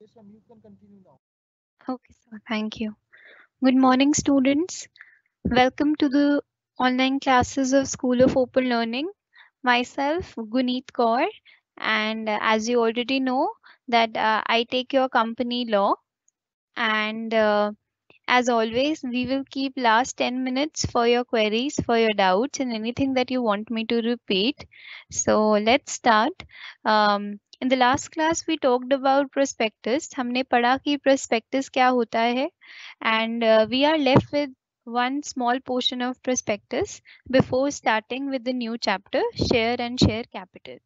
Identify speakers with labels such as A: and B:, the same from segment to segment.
A: Resham, you can continue now.
B: Okay, sir. Thank you. Good morning, students. Welcome to the online classes of School of Open Learning. Myself, Guneet Kaur, and as you already know, that I take your company law, and as always, we will keep last 10 minutes for your queries, for your doubts, and anything that you want me to repeat. So let's start. In the last class, we talked about prospectus. हमने पढ़ा कि prospectus क्या होता है, and we are left with one small portion of prospectus before starting with the new chapter, share and share capital.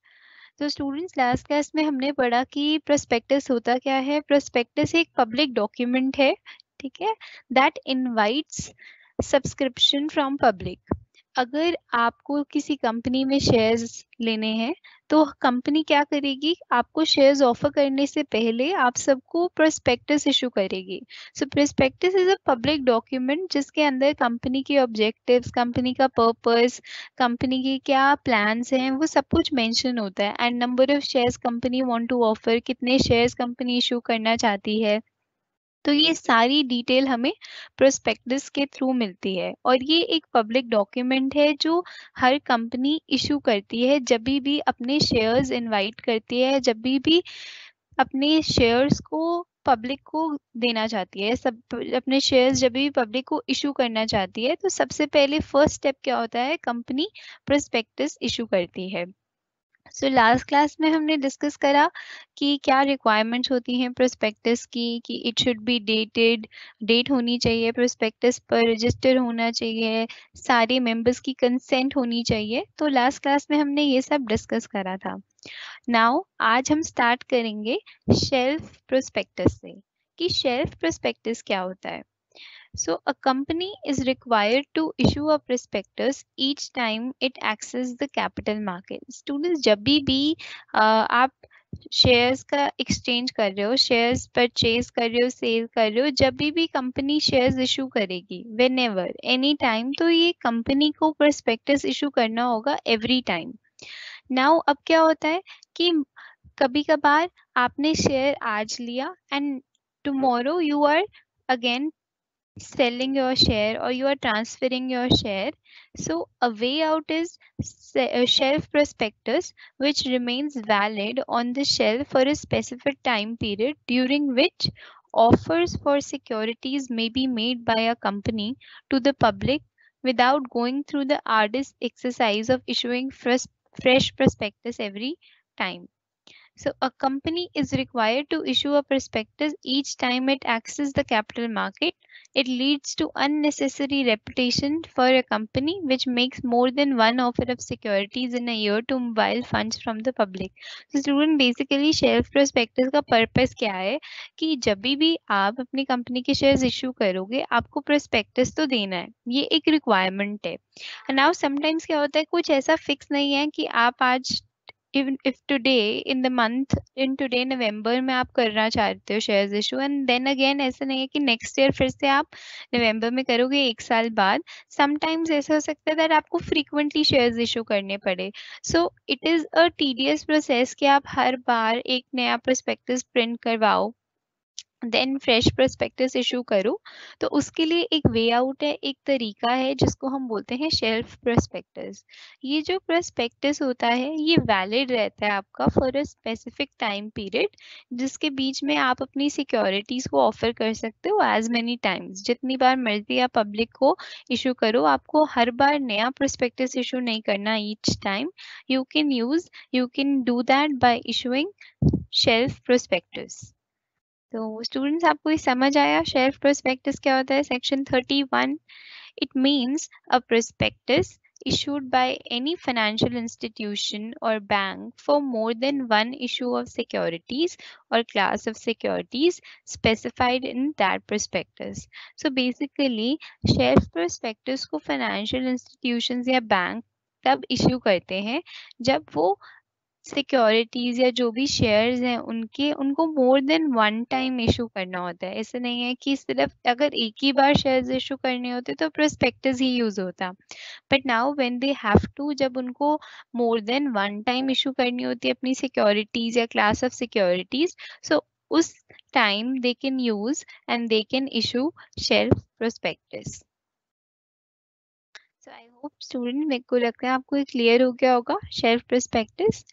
B: तो students last class में हमने पढ़ा कि प्रोस्पेक्टस होता क्या है। प्रोस्पेक्टस एक पब्लिक डॉक्यूमेंट है, ठीक है, that invites subscription from public. अगर आपको किसी कंपनी में शेयर्स लेने हैं तो कंपनी क्या करेगी, आपको शेयर्स ऑफर करने से पहले आप सबको प्रोस्पेक्टस इशू करेगी। So prospectus is a public document जिसके अंदर कंपनी के ऑब्जेक्टिव्स, कंपनी का पर्पस, कंपनी के क्या प्लान्स हैं, वो सब कुछ मेंशन होता है। And number of shares company want to offer, कितने शेयर्स कंपनी इशू करना चाहती है, तो ये सारी डिटेल हमें प्रोस्पेक्टस के थ्रू मिलती है। और ये एक पब्लिक डॉक्यूमेंट है जो हर कंपनी इशू करती है जब भी अपने शेयर्स इनवाइट करती है, जब भी अपने शेयर्स को पब्लिक को देना चाहती है, सब अपने शेयर्स जब भी पब्लिक को इशू करना चाहती है, तो सबसे पहले फर्स्ट स्टेप क्या होता है, कंपनी प्रोस्पेक्टस इशू करती है। सो लास्ट क्लास में हमने डिस्कस करा कि क्या रिक्वायरमेंट्स होती हैं प्रोस्पेक्टस की, कि it should be dated, date होनी चाहिए, प्रोस्पेक्टस पर रजिस्टर होना चाहिए, सारे मेंबर्स की कंसेंट होनी चाहिए। तो लास्ट क्लास में हमने ये सब डिस्कस करा था। नाउ आज हम स्टार्ट करेंगे शेल्फ प्रोस्पेक्टस से, कि शेल्फ प्रोस्पेक्टस क्या होता है। So a company is required to issue a prospectus each time it access the capital market. Students, जब भी आप शेयर्स का एक्सचेंज कर रहे हो, शेयर्स परचेज कर रहे हो, सेल कर रहे हो, जब भी कंपनी शेयर्स इशू करेगी, वेन एवर एनी टाइम, तो ये कंपनी को प्रोस्पेक्टस इशू करना होगा एवरी टाइम। नाउ अब क्या होता है कि कभी कभार आपने शेयर आज लिया and tomorrow you are again selling your share or you are transferring your share. So a way out is shelf prospectus, which remains valid on the shelf for a specific time period during which offers for securities may be made by a company to the public without going through the arduous exercise of issuing fresh prospectus every time. So a company is required to issue a prospectus each time it accesses the capital market. It leads to unnecessary repetition for a company which makes more than one offer of securities in a year to mobile funds from the public. So student, basically shelf prospectus का purpose क्या है कि जब भी आप अपनी company के shares issue करोगे, आपको prospectus तो देना है, ये एक रिक्वायरमेंट है। नाउ समटाइम्स क्या होता है, कुछ ऐसा फिक्स नहीं है कि आप आज, even if today in the month, in today नवंबर में आप करना चाहते हो shares issue, and then again ऐसा नहीं है कि नेक्स्ट ईयर फिर से आप नवंबर में करोगे, एक साल बाद। समटाइम्स ऐसा हो सकता है दैट आपको फ्रीक्वेंटली शेयर्स इशू करने पड़े। So it is a tedious process कि आप हर बार एक नया प्रोस्पेक्टस प्रिंट करवाओ, देन फ्रेश प्रोस्पेक्टस इशू करो। तो उसके लिए एक वे आउट है, एक तरीका है जिसको हम बोलते हैं शेल्फ प्रोस्पेक्टस। ये जो प्रोस्पेक्टस होता है ये वैलिड रहता है आपका for a specific time period, जिसके बीच में आप अपनी सिक्योरिटीज को ऑफर कर सकते हो एज मेनी टाइम्स, जितनी बार मर्जी आप पब्लिक को इशू करो। आपको हर बार नया प्रोस्पेक्टस इशू नहीं करना each time. You can do that bye issuing shelf prospectus. तो स्टूडेंट्स, आपको ये समझ आया शेल्फ प्रोस्पेक्टस क्या होता है। Section 31, it means a prospectus issued by any financial institution or bank for more than one issue of securities or class of securities specified in that prospectus. So basically shelf prospectus को financial institutions या bank तब issue करते हैं जब वो securities या जो भी शेयर्स हैं उनके, उनको more than one time issue करना होता है। ऐसा नहीं है कि सिर्फ अगर एक ही बार शेयर्स इशू करने होते तो प्रोस्पेक्टस ही यूज होता, but now when they have to, जब उनको more than one time issue करनी होती है अपनी सिक्योरिटीज या क्लास ऑफ सिक्योरिटीज, सो उस time they can use and they can issue shelf prospectus. So I hope student, मेरे को लगता है आपको ये clear हो गया होगा shelf prospectus.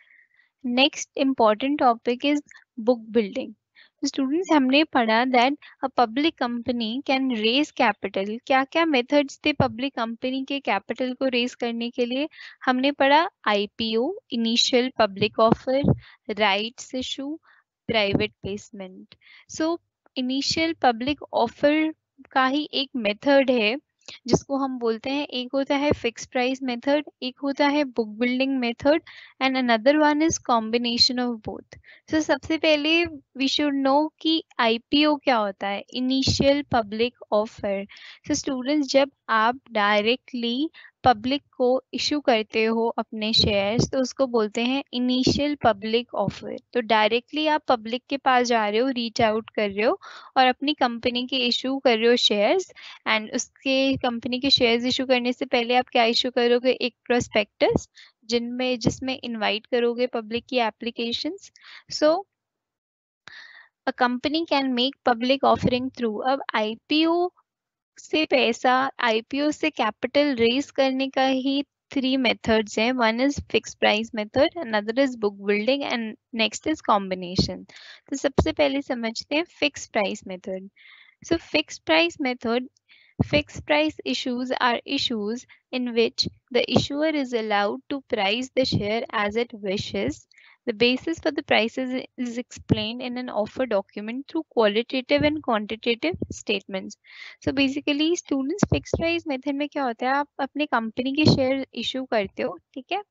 B: Next important topic is book building. So students, हमने पढ़ा that a public company can raise capital. क्या क्या methods थे public company के capital को raise करने के लिए? हमने पढ़ा IPO, initial public offer, rights issue, private placement. So initial public offer का ही एक method है जिसको हम बोलते हैं, एक होता है फिक्स प्राइस मेथड, एक होता है book building method, and another one is combination of both. So सबसे पहले वी शुड नो कि आईपीओ क्या होता है, initial public offer. So students, जब आप डायरेक्टली पब्लिक को इशू करते हो अपने शेयर्स तो उसको बोलते हैं इनिशियल पब्लिक ऑफर. तो डायरेक्टली आप पब्लिक के पास जा रहे हो, रीच आउट कर रहे हो और अपनी कंपनी के इशू कर रहे हो शेयर्स. एंड उसके कंपनी के शेयर्स इशू करने से पहले आप क्या इशू करोगे, एक प्रोस्पेक्टस जिसमें इनवाइट करोगे पब्लिक की applications. So a company can make public offering through. अब आईपीओ से पैसा, आईपीओ से कैपिटल रेज करने का ही 3 मेथड्स हैं. One is fix price method, another is book building and next is combination. तो सबसे पहले समझते हैं fix price method. So fix price method, fixed price issues are issues in which the issuer is allowed to price the share as it wishes. The basis for the prices is explained in an offer document through qualitative and quantitative statements. So basically students, fixed price method में क्या होता है, आप अपने company के share issue करते हो, ठीक है,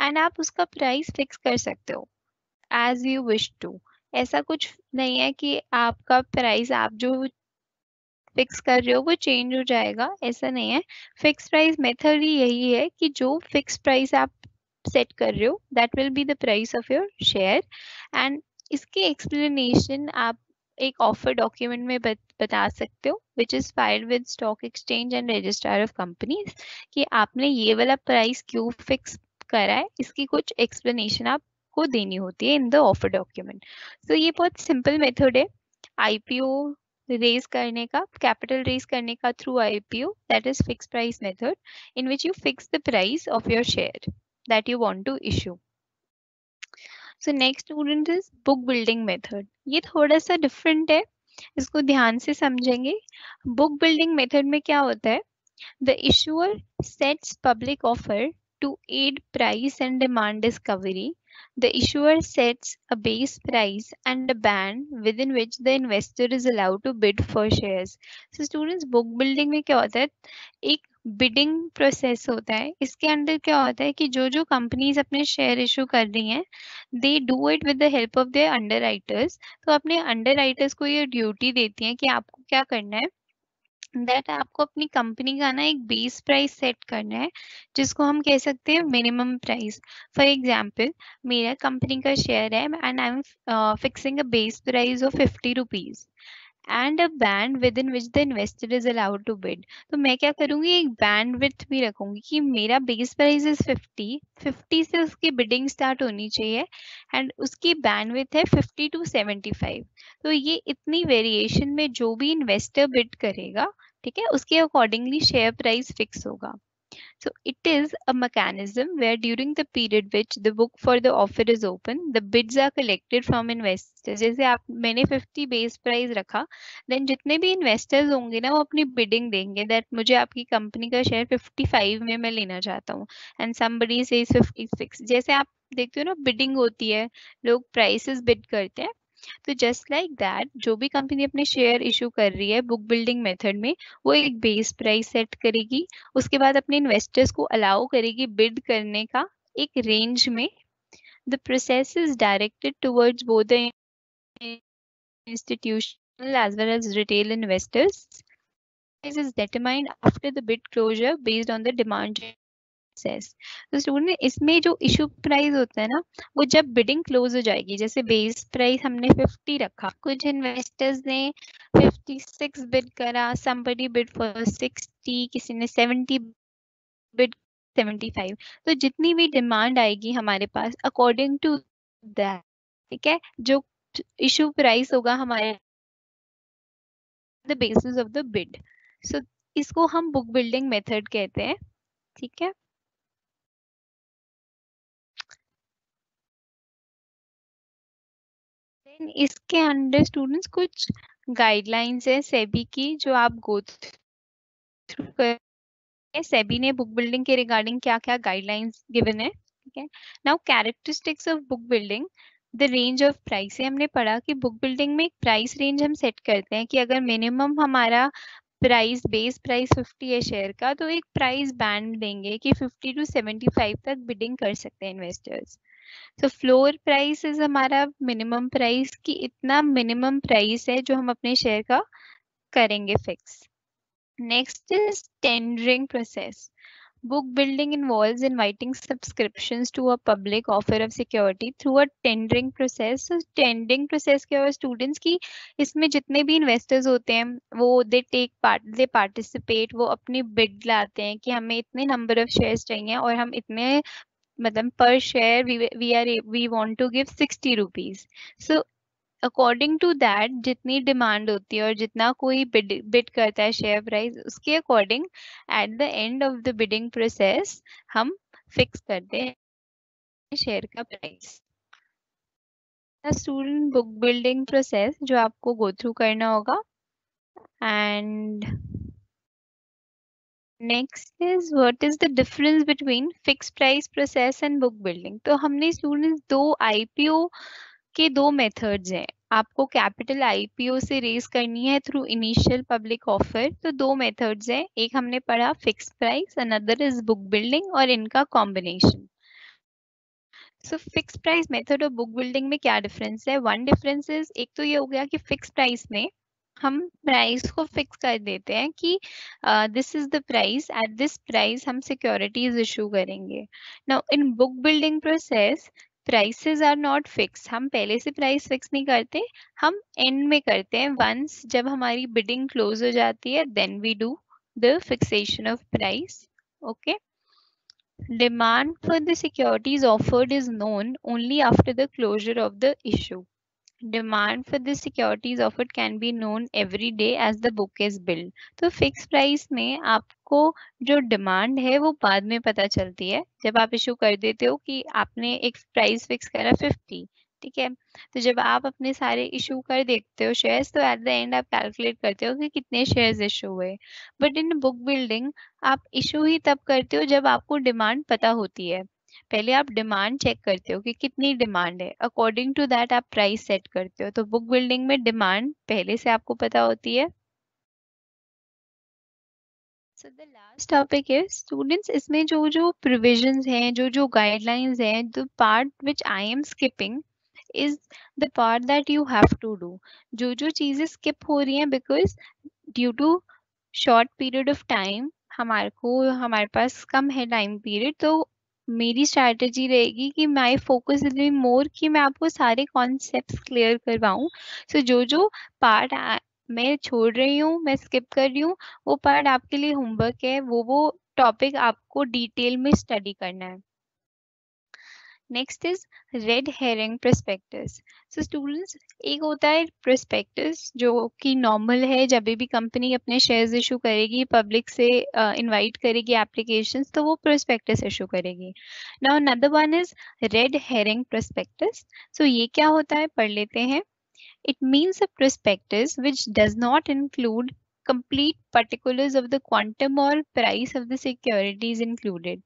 B: एंड आप उसका प्राइस फिक्स कर सकते हो एज यू विश टू. ऐसा कुछ नहीं है कि आपका प्राइस आप जो फिक्स कर रहे हो वो चेंज हो जाएगा, ऐसा नहीं है. फिक्स प्राइस मेथड ही यही है कि जो फिक्स प्राइस आप सेट कर रहे हो that will be the price of your share. And इसके एक्सप्लेनेशन आप एक ऑफर डॉक्यूमेंट में बता सकते हो which is filed with stock exchange and registrar of companies कि आपने ये वाला प्राइस क्यों फिक्स करा है, इसकी कुछ एक्सप्लेनेशन आपको देनी होती है इन द ऑफर डॉक्यूमेंट. तो ये बहुत सिंपल मेथड है आईपीओ रेज करने का, कैपिटल रेज करने का through IPO, that is fix price method in which you fix the price of your share that you want to issue. So next student is book building method. ये थोड़ा सा different है, इसको ध्यान से समझेंगे. बुक बिल्डिंग मेथड में क्या होता है, the issuer sets public offer to aid price and demand discovery. The issuer sets a base price and a band within which the investor is allowed to bid for shares. So students, book building में क्या होता है, एक bidding process होता है. इसके अंदर क्या होता है कि जो जो कंपनीज अपने शेयर इशू कर रही हैं they do it with the help of their under writers. तो अपने अंडर राइटर्स को ये ड्यूटी देती हैं कि आपको क्या करना है, दैट आपको अपनी कंपनी का ना एक बेस प्राइस सेट करना है जिसको हम कह सकते हैं मिनिमम प्राइस. फॉर एग्जाम्पल, मेरा कंपनी का शेयर है and I am fixing a base price of 50 rupees and a band within which the investor is allowed to bid. तो मैं क्या करूंगी, एक बैंड विथ भी रखूंगी कि मेरा बेस प्राइस इज 50 से उसकी बिडिंग स्टार्ट होनी चाहिए एंड उसकी बैंड विथ है 50 to 75. तो ये इतनी वेरिएशन में जो भी इन्वेस्टर बिड करेगा, ठीक है, उसके अकॉर्डिंगली शेयर प्राइस फिक्स होगा. So it is a mechanism where during the period which the book for the offer is open, the bids are collected from investors. जैसे आप मैंने 50 बेस प्राइस रखा, then जितने भी इन्वेस्टर्स होंगे ना वो अपनी बिडिंग देंगे दैट मुझे आपकी कंपनी का शेयर 55 में मैं लेना चाहता हूँ एंड समबडी सेज 56. जैसे आप देखते हो ना बिडिंग होती है, लोग प्राइसेस बिड करते हैं. तो जस्ट लाइक दैट जो भी कंपनी अपने शेयर इशू कर रही है बुक बिल्डिंग मेथड में, वो एक बेस प्राइस सेट करेगी, उसके बाद अपने इन्वेस्टर्स को अलाउ करेगी बिड करने का एक रेंज में. The process is directed towards both the institutional as well as retail investors. Price is determined after the bid closure based on the demand process. तो स्टूडेंट, इसमें जो इशू प्राइस होता है ना वो जब बिडिंग क्लोज हो जाएगी, जैसे बेस प्राइस हमने 50 रखा, कुछ इन्वेस्टर्स ने 56 बिड करा, somebody bid for 60, किसी ने 70 बिड 75. तो जितनी भी डिमांड आएगी हमारे पास अकॉर्डिंग टू दैट, ठीक है, जो इशू प्राइस होगा हमारे the basis of the bid. So इसको हम बुक बिल्डिंग मेथड कहते हैं, ठीक है। देन इसके अंडर स्टूडेंट्स कुछ गाइडलाइंस है सेबी की जो आप गो थ्रू कर, सेबी ने बुक बिल्डिंग के रिगार्डिंग क्या क्या गाइडलाइंस गिवन है, ठीक है। Now characteristics of book building, the range of price से हमने पढ़ा कि बुक बिल्डिंग में एक प्राइस रेंज हम सेट करते हैं कि अगर मिनिमम हमारा प्राइस बेस प्राइस 50 है शेयर का, तो एक प्राइस बैंड देंगे कि 50 टू 75 तक बिडिंग कर सकते हैं इन्वेस्टर्स। तो फ्लोर प्राइस इज हमारा मिनिमम प्राइस कि इतना मिनिमम प्राइस है जो हम अपने शेयर का करेंगे fix. Next is tendering process. Book building involves inviting subscriptions to a public offer of security through a tendering process. So tendering process क्या है students की, इसमें जितने भी investors होते हैं वो they participate, वो अपनी bid लाते हैं कि हमें इतने number of shares चाहिए और हम इतने मतलब per share we want to give 60 rupees. So according to that जितनी डिमांड होती है और जितना कोई बिड करता है शेयर प्राइस, उसके according at the end of the bidding process हम फिक्स करते हैं शेयर का price. Student book building process जो आपको गो थ्रू करना होगा। And next is what is the difference between fix price process and book building. तो हमने स्टूडेंट्स दो आईपीओ के दो मेथड्स हैं। आपको कैपिटल आईपीओ से रेज करनी है थ्रू इनिशियल पब्लिक ऑफर, तो दो मेथड्स हैं, एक हमने पढ़ा fix price, another is book building, और इनका combination. So fix price method और बुक बिल्डिंग में क्या डिफरेंस है? वन डिफरेंस इज, एक तो ये हो गया कि फिक्स प्राइस में हम प्राइस को फिक्स कर देते हैं कि this is the price, at this price हम सिक्योरिटीज इशू करेंगे। Now in book building process prices are not fix, हम पहले से प्राइस फिक्स नहीं करते, हम एंड में करते हैं। वंस जब हमारी बिडिंग क्लोज हो जाती है then we do the fixation of price. Okay. Demand for the securities offered is known only after the closure of the issue. Demand for the securities offered can be known every day as the book is billed. तो fix price में आपको जो demand है वो बाद में पता चलती है, जब आप इशू कर देते हो कि आपने एक प्राइस फिक्स करा 50, ठीक है। तो जब आप अपने सारे इशू कर देते हो शेयर्स, तो एट द एंड आप कैलकुलेट करते हो कि कितने शेयर्स इशू हुए। बट इन बुक बिल्डिंग आप इशू ही तब करते हो जब आपको डिमांड पता होती है। पहले आप डिमांड चेक करते हो कि कितनी डिमांड है, अकॉर्डिंग टू दैट आप प्राइस सेट करते हो। तो बुक बिल्डिंग में डिमांड पहले से आपको पता होती है। सो द लास्ट टॉपिक है स्टूडेंट्स, इसमें जो जो प्रोविजंस हैं, जो जो गाइडलाइंस हैं, the part which I am skipping is the part that you have to do. जो जो चीजें स्किप हो रही हैं because due to short period of time, हमारे पास कम है टाइम पीरियड, तो मेरी स्ट्रैटेजी रहेगी कि my focus will be more कि मैं आपको सारे कॉन्सेप्ट्स क्लियर करवाऊं। सो जो जो पार्ट मैं छोड़ रही हूँ, मैं स्किप कर रही हूँ, वो पार्ट आपके लिए होमवर्क है, वो टॉपिक आपको डिटेल में स्टडी करना है। Next is red herring prospectus. So students, एक होता है प्रोस्पेक्टस जो कि नॉर्मल है, जब भी कंपनी अपने शेयर्स इशू करेगी, पब्लिक से इनवाइट करेगी एप्लीकेशंस, तो वो प्रोस्पेक्टस इशू करेगी। Now another one is red herring prospectus. So ये क्या होता है, पढ़ लेते हैं। It means a prospectus which does not include complete particulars of the quantum or price of the securities included.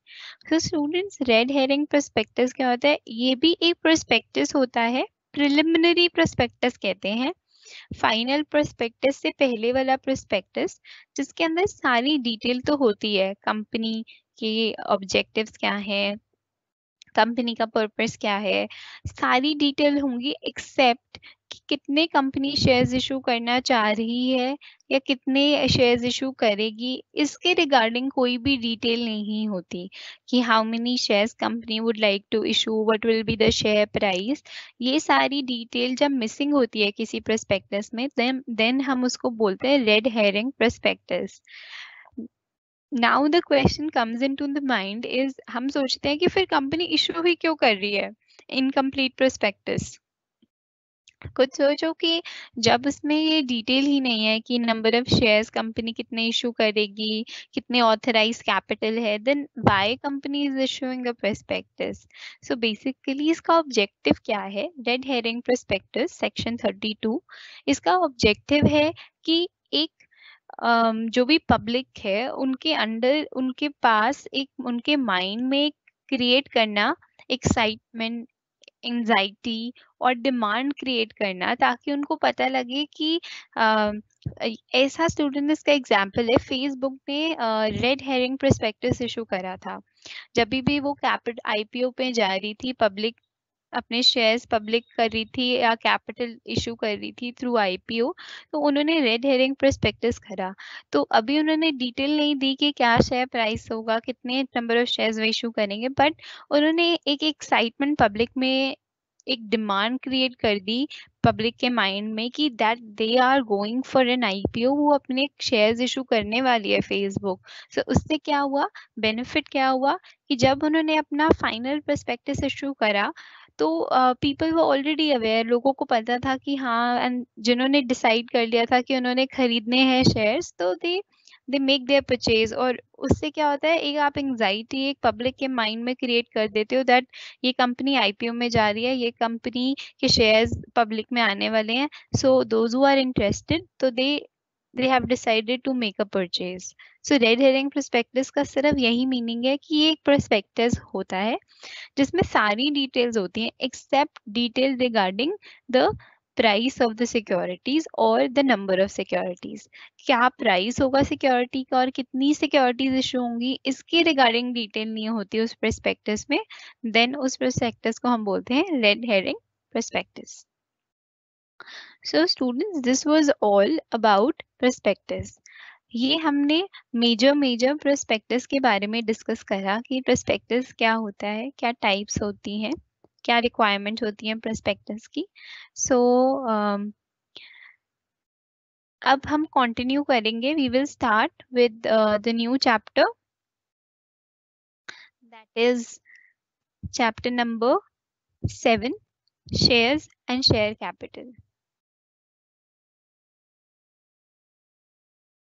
B: So students, red herring prospectus क्या होता है? ये भी एक prospectus होता है, preliminary prospectus कहते हैं। फाइनल प्रोस्पेक्टस से पहले वाला प्रोस्पेक्टस जिसके अंदर सारी डिटेल तो होती है, कंपनी के ऑब्जेक्टिव्स क्या हैं, कंपनी का पर्पस क्या है, सारी डिटेल होंगी, एक्सेप्ट कि कितने कंपनी शेयर्स इशू करना चाह रही है या कितने शेयर्स इशू करेगी, इसके रिगार्डिंग कोई भी डिटेल नहीं होती कि how many shares company would like to issue, what will be the share price. ये सारी डिटेल जब मिसिंग होती है किसी प्रोस्पेक्टस में, देन हम उसको बोलते हैं red herring prospectus. Now the question comes into the mind is, हम सोचते हैं कि फिर कंपनी इशू ही क्यों कर रही है इनकम्प्लीट प्रोस्पेक्टस। खुद सोचो कि जब उसमें ये डिटेल ही नहीं है कि नंबर ऑफ शेयर्स कंपनी कितने इशू करेगी, कितने ऑथराइज कैपिटल है, then why company is issuing a prospectus. So basically इसका ऑब्जेक्टिव क्या है? रेड हेरिंग प्रोस्पेक्टस सेक्शन 32, इसका ऑब्जेक्टिव है कि एक जो भी पब्लिक है उनके अंडर, उनके पास एक, उनके माइंड में क्रिएट करना एक्साइटमेंट, एंजाइटी और डिमांड क्रिएट करना, ताकि उनको पता लगे कि ऐसा स्टूडेंट, इसका एग्जांपल है, फेसबुक ने रेड हेरिंग प्रोस्पेक्टस इशू करा था. जब भी वो आईपीओ पे जा रही थी, पब्लिक अपने शेयर्स पब्लिक कर रही थी या कैपिटल इशू कर रही थी थ्रू आईपीओ, तो उन्होंने रेड हेरिंग प्रोस्पेक्टस करा. तो अभी उन्होंने डिटेल नहीं दी कि क्या शेयर प्राइस होगा, कितने नंबर ऑफ शेयर्स वो इशू करेंगे, बट उन्होंने एक एक्साइटमेंट पब्लिक में, एक डिमांड क्रिएट कर दी पब्लिक के माइंड में कि that they are going for an IPO, वो अपने शेयर्स इशू करने वाली है फेसबुक. सो उससे क्या हुआ, बेनिफिट क्या हुआ कि जब उन्होंने अपना फाइनल प्रोस्पेक्टस इशू करा, तो पीपल वो ऑलरेडी अवेयर, लोगों को पता था कि हाँ, एंड जिन्होंने डिसाइड कर लिया था कि उन्होंने खरीदने हैं शेयर्स, तो दे मेक देयर परचेज. और उससे क्या होता है, एक आप एंजाइटी एक पब्लिक के माइंड में क्रिएट कर देते हो दैट ये कंपनी आईपीओ में जा रही है, ये कंपनी के शेयर्स पब्लिक में आने वाले हैं. So those who are interested, तो they have decided to make a purchase. So red herring prospectus का सिर्फ यही मीनिंग है कि ये एक प्रोस्पेक्टस होता है जिसमें सारी डिटेल्स होती हैं except detail regarding the price of the securities और द नंबर ऑफ सिक्योरिटीज. क्या प्राइस होगा सिक्योरिटी का और कितनी सिक्योरिटीज इशू होंगी, इसके रिगार्डिंग डिटेल नहीं होती उस प्रोस्पेक्टस में. देन उस प्रोस्पेक्टस को हम बोलते हैं red herring prospectus. So students, this was all about prospectus. ये हमने मेजर प्रोस्पेक्टस के बारे में डिस्कस करा कि प्रोस्पेक्टस क्या होता है, क्या टाइप्स होती हैं, क्या रिक्वायरमेंट होती हैं प्रोस्पेक्टस की. सो अब हम कंटिन्यू करेंगे. We will start with the new chapter, that is chapter number 7, shares and share capital.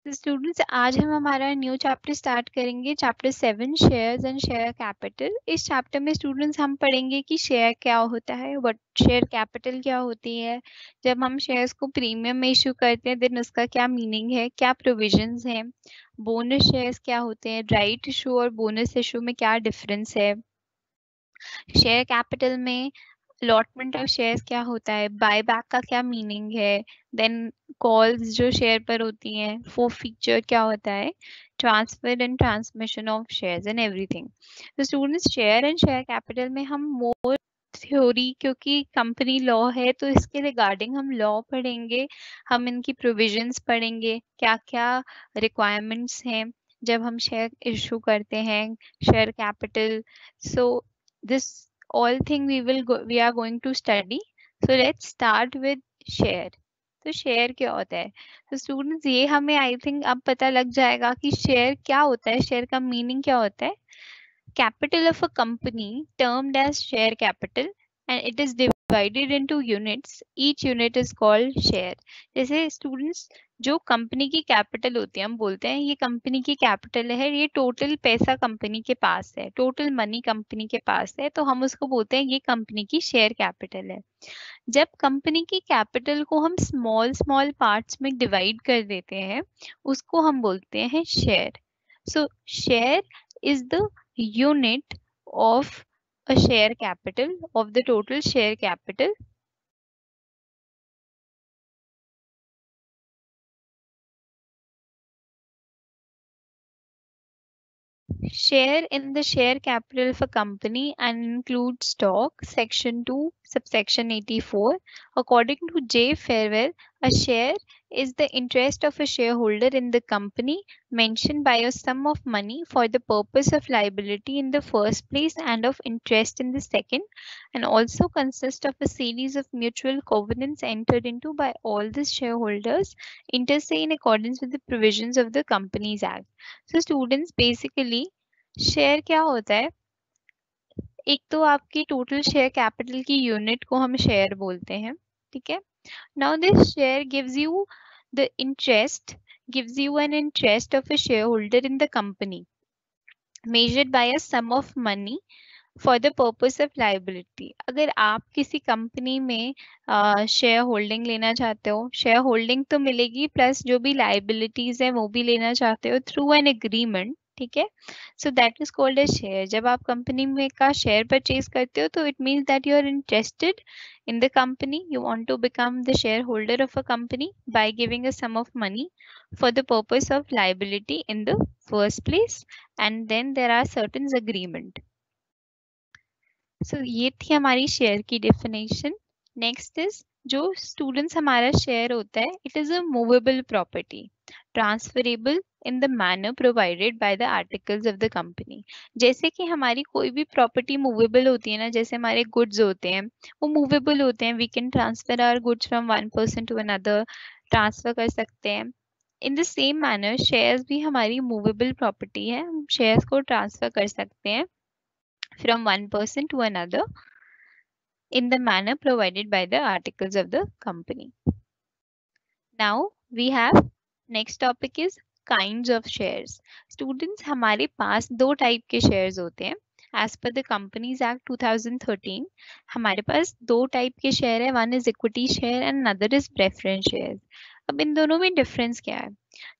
B: Students, आज हम हमारा न्यू चैप्टर स्टार्ट करेंगे, chapter 7, shares and share capital. इस चैप्टर में स्टूडेंट्स हम पढ़ेंगे कि शेयर क्या होता है, व्हाट शेयर कैपिटल क्या होती है, जब हम शेयर्स को प्रीमियम में इशू करते हैं देन उसका क्या मीनिंग है, क्या प्रोविजंस हैं, बोनस शेयर्स क्या होते हैं, राइट इशू और बोनस इशू में क्या डिफरेंस है, शेयर कैपिटल में अलॉटमेंट ऑफ शेयर्स क्या होता है, बाय बैक का क्या मीनिंग है, देन कॉल्स जो शेयर पर होती हैं वो फीचर क्या होता है, transfer and transmission of shares and everything. तो students, share and share capital में हम मोर थ्योरी, क्योंकि कंपनी लॉ है तो इसके रिगार्डिंग हम लॉ पढ़ेंगे, हम इनकी प्रोविजंस पढ़ेंगे, क्या क्या रिक्वायरमेंट्स हैं जब हम शेयर इशू करते हैं, share capital. So this all thing we are going to study. So let's start with share. तो शेयर क्या होता है? तो स्टूडेंट्स, ये हमें आई थिंक अब पता लग जाएगा कि शेयर क्या होता है, शेयर का मीनिंग क्या होता है. Capital of a company termed as share capital and it is divided into units. Each unit is called share. जैसे स्टूडेंट्स, जो कंपनी की कैपिटल होती है, हम बोलते हैं ये कंपनी की कैपिटल है, ये टोटल पैसा कंपनी के पास है, टोटल मनी कंपनी के पास है, तो हम उसको बोलते हैं ये कंपनी की शेयर कैपिटल है. जब कंपनी की कैपिटल को हम स्मॉल स्मॉल पार्ट्स में डिवाइड कर देते हैं उसको हम बोलते हैं share. So share is the unit of a share capital of the total share capital. Share in the share capital of a company and include stock. Section 2, subsection 84. According to J. Farewell, a share is the interest of a shareholder in the company mentioned by a sum of money for the purpose of liability in the first place and of interest in the second, and also consists of a series of mutual covenants entered into by all the shareholders inter se in accordance with the provisions of the Companies Act. So students, basically share क्या होता है, एक तो आपकी total share capital की unit को हम share बोलते हैं. ठीक है. Now this share gives you the interest, gives you an interest of a shareholder in the company, measured by a sum of money for the purpose of liability. अगर आप किसी कंपनी में शेयर होल्डिंग लेना चाहते हो, share holding तो मिलेगी plus जो भी लाइबिलिटीज है वो भी लेना चाहते हो थ्रू एन एग्रीमेंट, ठीक है. So that is called a share. जब आप कंपनी में का शेयर परचेज करते हो तो it means that you are interested in the company, you want to become the shareholder of a company by giving a sum of money for the purpose of liability in the first place, and then there are certain agreement. So ये थी हमारी share की definition. Next is जो students हमारा share होता है, it is a movable property, transferable in the manner provided by the articles of the company. जैसे कि हमारी कोई भी प्रॉपर्टी मूवेबल होती है ना, जैसे हमारे गुड्स होते हैं वो मूवेबल होते हैं. We can transfer our goods from one person to another, transfer कर सकते हैं. In the same manner shares भी हमारी मूवेबल प्रॉपर्टी है, हम शेयर्स को ट्रांसफर कर सकते हैं from one person to another in the manner provided by the articles of the company. Now we have next topic is kinds of shares. Students, हमारे पास दो टाइप के शेयर्स होते हैं. As per the Companies Act 2013, हमारे पास दो type के share है. One is equity share and another is preference shares. अब इन दोनों में डिफरेंस क्या है?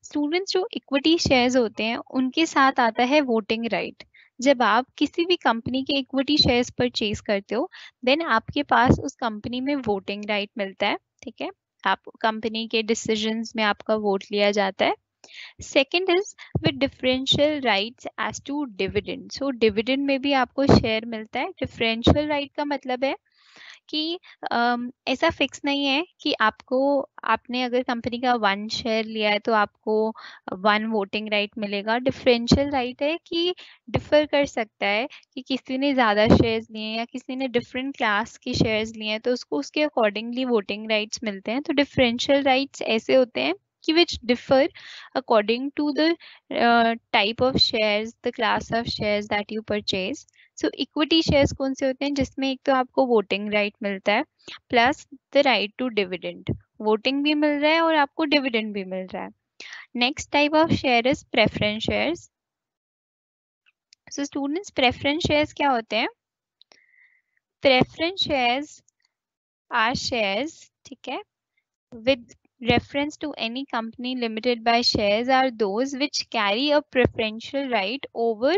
B: स्टूडेंट्स, जो इक्विटी शेयर्स होते हैं उनके साथ आता है वोटिंग राइट. जब आप किसी भी कंपनी के इक्विटी शेयर्स परचेज करते हो देन आपके पास उस कंपनी में वोटिंग राइट मिलता है, ठीक है. आप कंपनी के डिसीजंस में आपका वोट लिया जाता है. Second is with differential rights as to dividend. So dividend में भी आपको शेयर मिलता है. डिफरेंशियल राइट का मतलब है कि ऐसा फिक्स नहीं है कि आपने अगर कंपनी का 1 शेयर लिया है तो आपको 1 वोटिंग राइट मिलेगा. डिफरेंशियल राइट है कि डिफर कर सकता है कि किसी ने ज़्यादा शेयर्स लिए हैं या किसी ने डिफरेंट क्लास के शेयर्स लिए हैं तो उसको उसके अकॉर्डिंगली वोटिंग राइट्स मिलते हैं. तो डिफरेंशियल राइट्स ऐसे होते हैं कि which differ according to the type of shares, the class of shares that you purchase. So equity shares कौन से होते हैं? जिसमें एक तो आपको वोटिंग राइट मिलता है plus the right to dividend. Voting भी मिल रहा है और आपको डिविडेंड भी मिल रहा है. Next type of share is preference shares. So students, preference shares क्या होते हैं? प्रेफरेंस शेयर्स आर शेयर्स, ठीक है, with reference to any company limited by shares are those which carry a preferential right over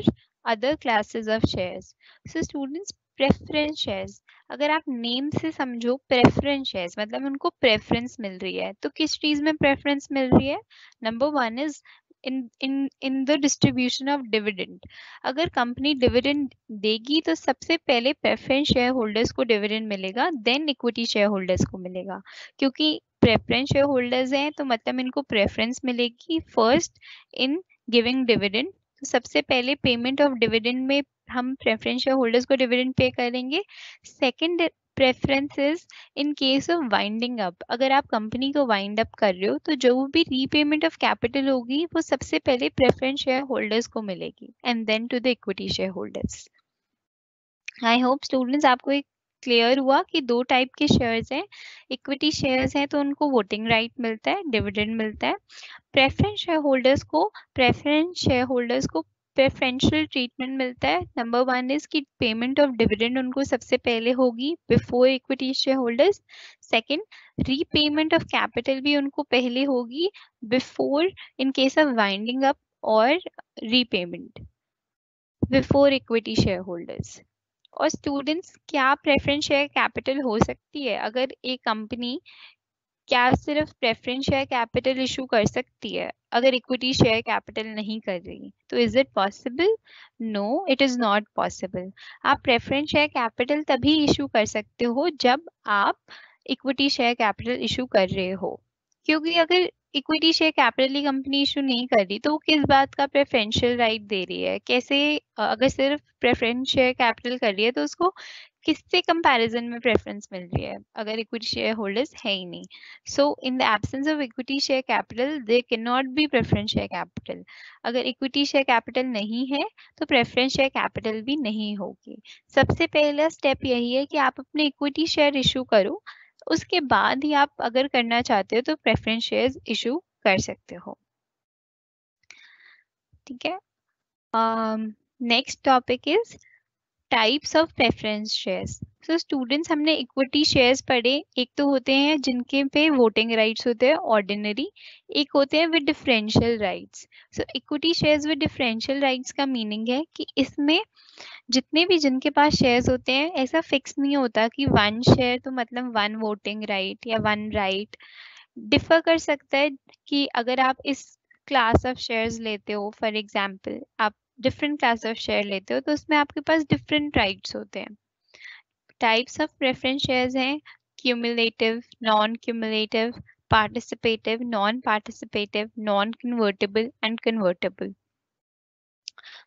B: other classes of shares. So students, preference shares, अगर आप name से समझो preference shares मतलब उनको preference मिल रही है. तो किस चीज में प्रेफरेंस मिल रही है? Number 1 is in the distribution of dividend. अगर कंपनी डिविडेंड देगी तो सबसे पहले प्रेफरेंस शेयर होल्डर्स को डिविडेंड मिलेगा, देन इक्विटी शेयर होल्डर्स को मिलेगा. क्योंकि प्रेफरेंस शेयर होल्डर्स हैं तो मतलब इनको प्रेफरेंस मिलेगी फर्स्ट इन गिविंग डिविडेंड. तो सबसे पहले पेमेंट ऑफ डिविडेंड में हम प्रेफरेंस शेयर होल्डर्स को डिविडेंड पे करेंगे. Second preferences in case of winding up. अगर आप कंपनी को वाइंड अप कर रहे हो तो जो भी रीपेमेंट ऑफ कैपिटल होगी वो सबसे पहले प्रेफरेंस शेयर होल्डर्स को मिलेगी and then to the equity share holders. I hope students आपको एक क्लियर हुआ कि दो टाइप के शेयर्स हैं. इक्विटी शेयर्स हैं तो उनको वोटिंग राइट मिलता है, डिविडेंड मिलता है. प्रेफरेंस शेयर होल्डर्स को प्रेफरेंशियल ट्रीटमेंट मिलता है. नंबर 1 इज कि पेमेंट ऑफ डिविडेंड उनको सबसे पहले होगी before equity share holders. Second, repayment of capital भी उनको पहले होगी before in case of winding up और repayment before equity share holders. और स्टूडेंट्स, क्या प्रेफरेंस शेयर कैपिटल हो सकती है? अगर एक कंपनी क्या सिर्फ प्रेफरेंस शेयर कैपिटल इशू कर सकती है अगर इक्विटी शेयर कैपिटल नहीं कर रही? तो is it possible? No, it is not possible. आप प्रेफरेंस शेयर कैपिटल तभी इशू कर सकते हो जब आप इक्विटी शेयर कैपिटल इशू कर रहे हो. क्योंकि अगर इक्विटी शेयर कैपिटल ही कंपनी इशू नहीं कर रही तो वो किस बात का प्रेफरेंशियल राइट दे रही है? कैसे अगर सिर्फ प्रेफरेंस शेयर कैपिटल कर रही है तो उसको किससे कंपैरिजन में प्रेफरेंस मिल रही है अगर इक्विटी शेयर होल्डर्स है ही नहीं? So in the absence of equity share capital they can not be preference share capital. अगर इक्विटी शेयर कैपिटल नहीं है तो प्रेफरेंस शेयर कैपिटल भी नहीं होगी. सबसे पहला स्टेप यही है कि आप अपने इक्विटी शेयर इशू करो. उसके बाद ही आप अगर करना चाहते हो तो प्रेफरेंस शेयर्स इशू कर सकते हो। ठीक है। Next topic is types of preference shares. So students, हमने इक्विटी शेयर्स पढ़े। एक तो होते हैं जिनके पे वोटिंग राइट्स होते हैं ऑर्डिनरी, एक होते हैं with differential rights. So equity shares with differential rights का मीनिंग है कि इसमें जितने भी जिनके पास शेयर्स होते हैं, ऐसा फिक्स नहीं होता कि वन शेयर तो मतलब वन वोटिंग राइट या वन राइट। डिफर कर सकता है कि अगर आप इस क्लास ऑफ शेयर्स लेते हो, फॉर एग्जांपल आप डिफरेंट क्लास ऑफ शेयर लेते हो, तो उसमें आपके पास डिफरेंट राइट्स होते हैं। टाइप्स ऑफ प्रेफरेंस शेयर्स हैं cumulative, non cumulative, participative, non participative, non convertible and convertible.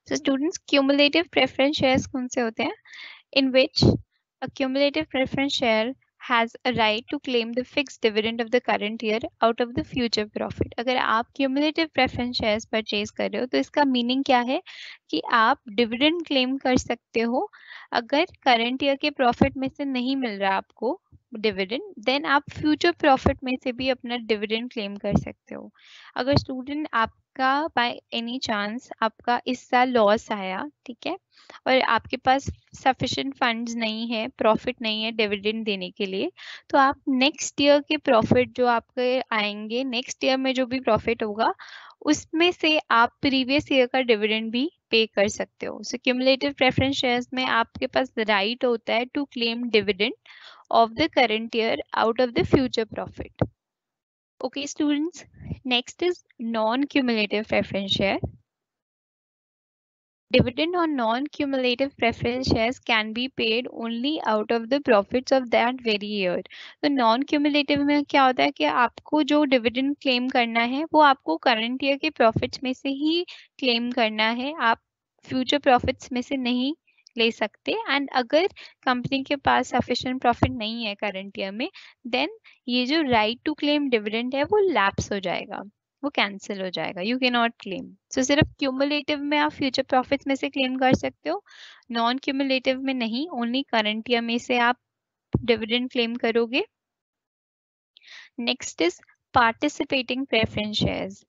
B: So students, cumulative preference shares कौन से होते हैं? In which a cumulative preference share has a right to claim the fixed dividend of the current year out of the future profit. अगर आप cumulative preference shares purchase कर रहे हो तो इसका meaning क्या है कि आप dividend claim कर सकते हो। अगर current year के profit में से नहीं मिल रहा आपको dividend, then आप future profit में से भी अपना dividend claim कर सकते हो। अगर student आपका by any chance आपका इस साल लॉस आया, ठीक है, और आपके पास सफिशिएंट फंड्स नहीं है, प्रॉफिट नहीं है डिविडेंड देने के लिए, तो आप नेक्स्ट ईयर के प्रॉफिट जो आपके आएंगे, नेक्स्ट ईयर में जो भी प्रॉफिट होगा उसमें से आप प्रीवियस ईयर का डिविडेंड भी पे कर सकते हो। सो क्यूमुलेटिव प्रेफरेंस शेयर्स में आपके पास राइट होता है to claim dividend of the current year out of the future profit. Okay students, next is non-cumulative preference share. Dividend on non-cumulative preference shares can be paid only out of the profits of that very year. तो non-cumulative में क्या होता है कि आपको जो dividend claim करना है वो आपको current year के profits में से ही claim करना है, आप future profits में से नहीं ले सकते। एंड अगर कंपनी के पास सफिशिएंट प्रॉफिट नहीं है करंट ईयर में, देन ये जो राइट टू क्लेम डिविडेंड है वो लैप्स हो जाएगा, वो कैंसिल हो जाएगा, यू कैन नॉट क्लेम। सो सिर्फ क्यूमुलेटिव में आप फ्यूचर प्रॉफिट्स में से क्लेम कर सकते हो, नॉन क्यूमुलेटिव में नहीं, ओनली करंट ईयर में से आप डिविडेंड क्लेम करोगे। Next is participating preference shares.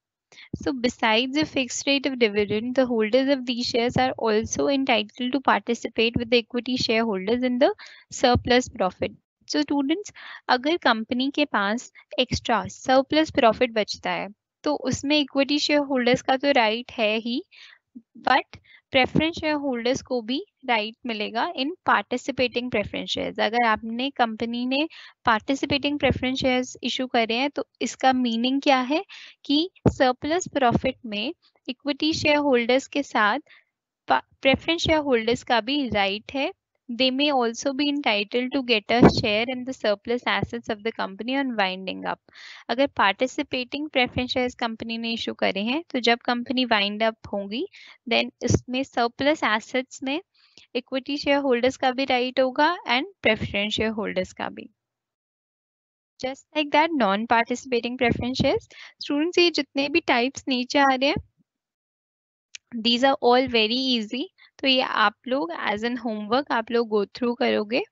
B: So besides the fixed rate of dividend, the holders of these shares are also entitled to participate with the equity shareholders in the surplus profit. So students, अगर company के पास extra surplus profit बचता है तो उसमें equity share holders का तो right है ही, but preference share holders को भी राइट मिलेगा इन पार्टिसिपेटिंग प्रेफरेंस शेयर्स। अगर आपने कंपनी ने पार्टिसिपेटिंग प्रेफरेंस शेयर्स इशू करे हैं तो इसका मीनिंग क्या है कि सरप्लस प्रॉफिट में इक्विटी शेयर होल्डर्स के साथ प्रेफरेंस शेयर होल्डर्स का भी राइट है। They may also be entitled to get a share in the surplus assets of the company on winding up. अगर participating preference shares कंपनी ने issue करे हैं तो जब कंपनी वाइंड अप होगी देन इसमें surplus assets में इक्विटी शेयर होल्डर्स का भी राइट होगा एंड प्रेफरेंस शेयर होल्डर्स का भी। Just like that non participating preference shares. Students, ये जितने भी टाइप्स नीचे आ रहे हैं, these are all very easy, तो ये आप लोग एज एन होमवर्क आप लोग गो थ्रू करोगे।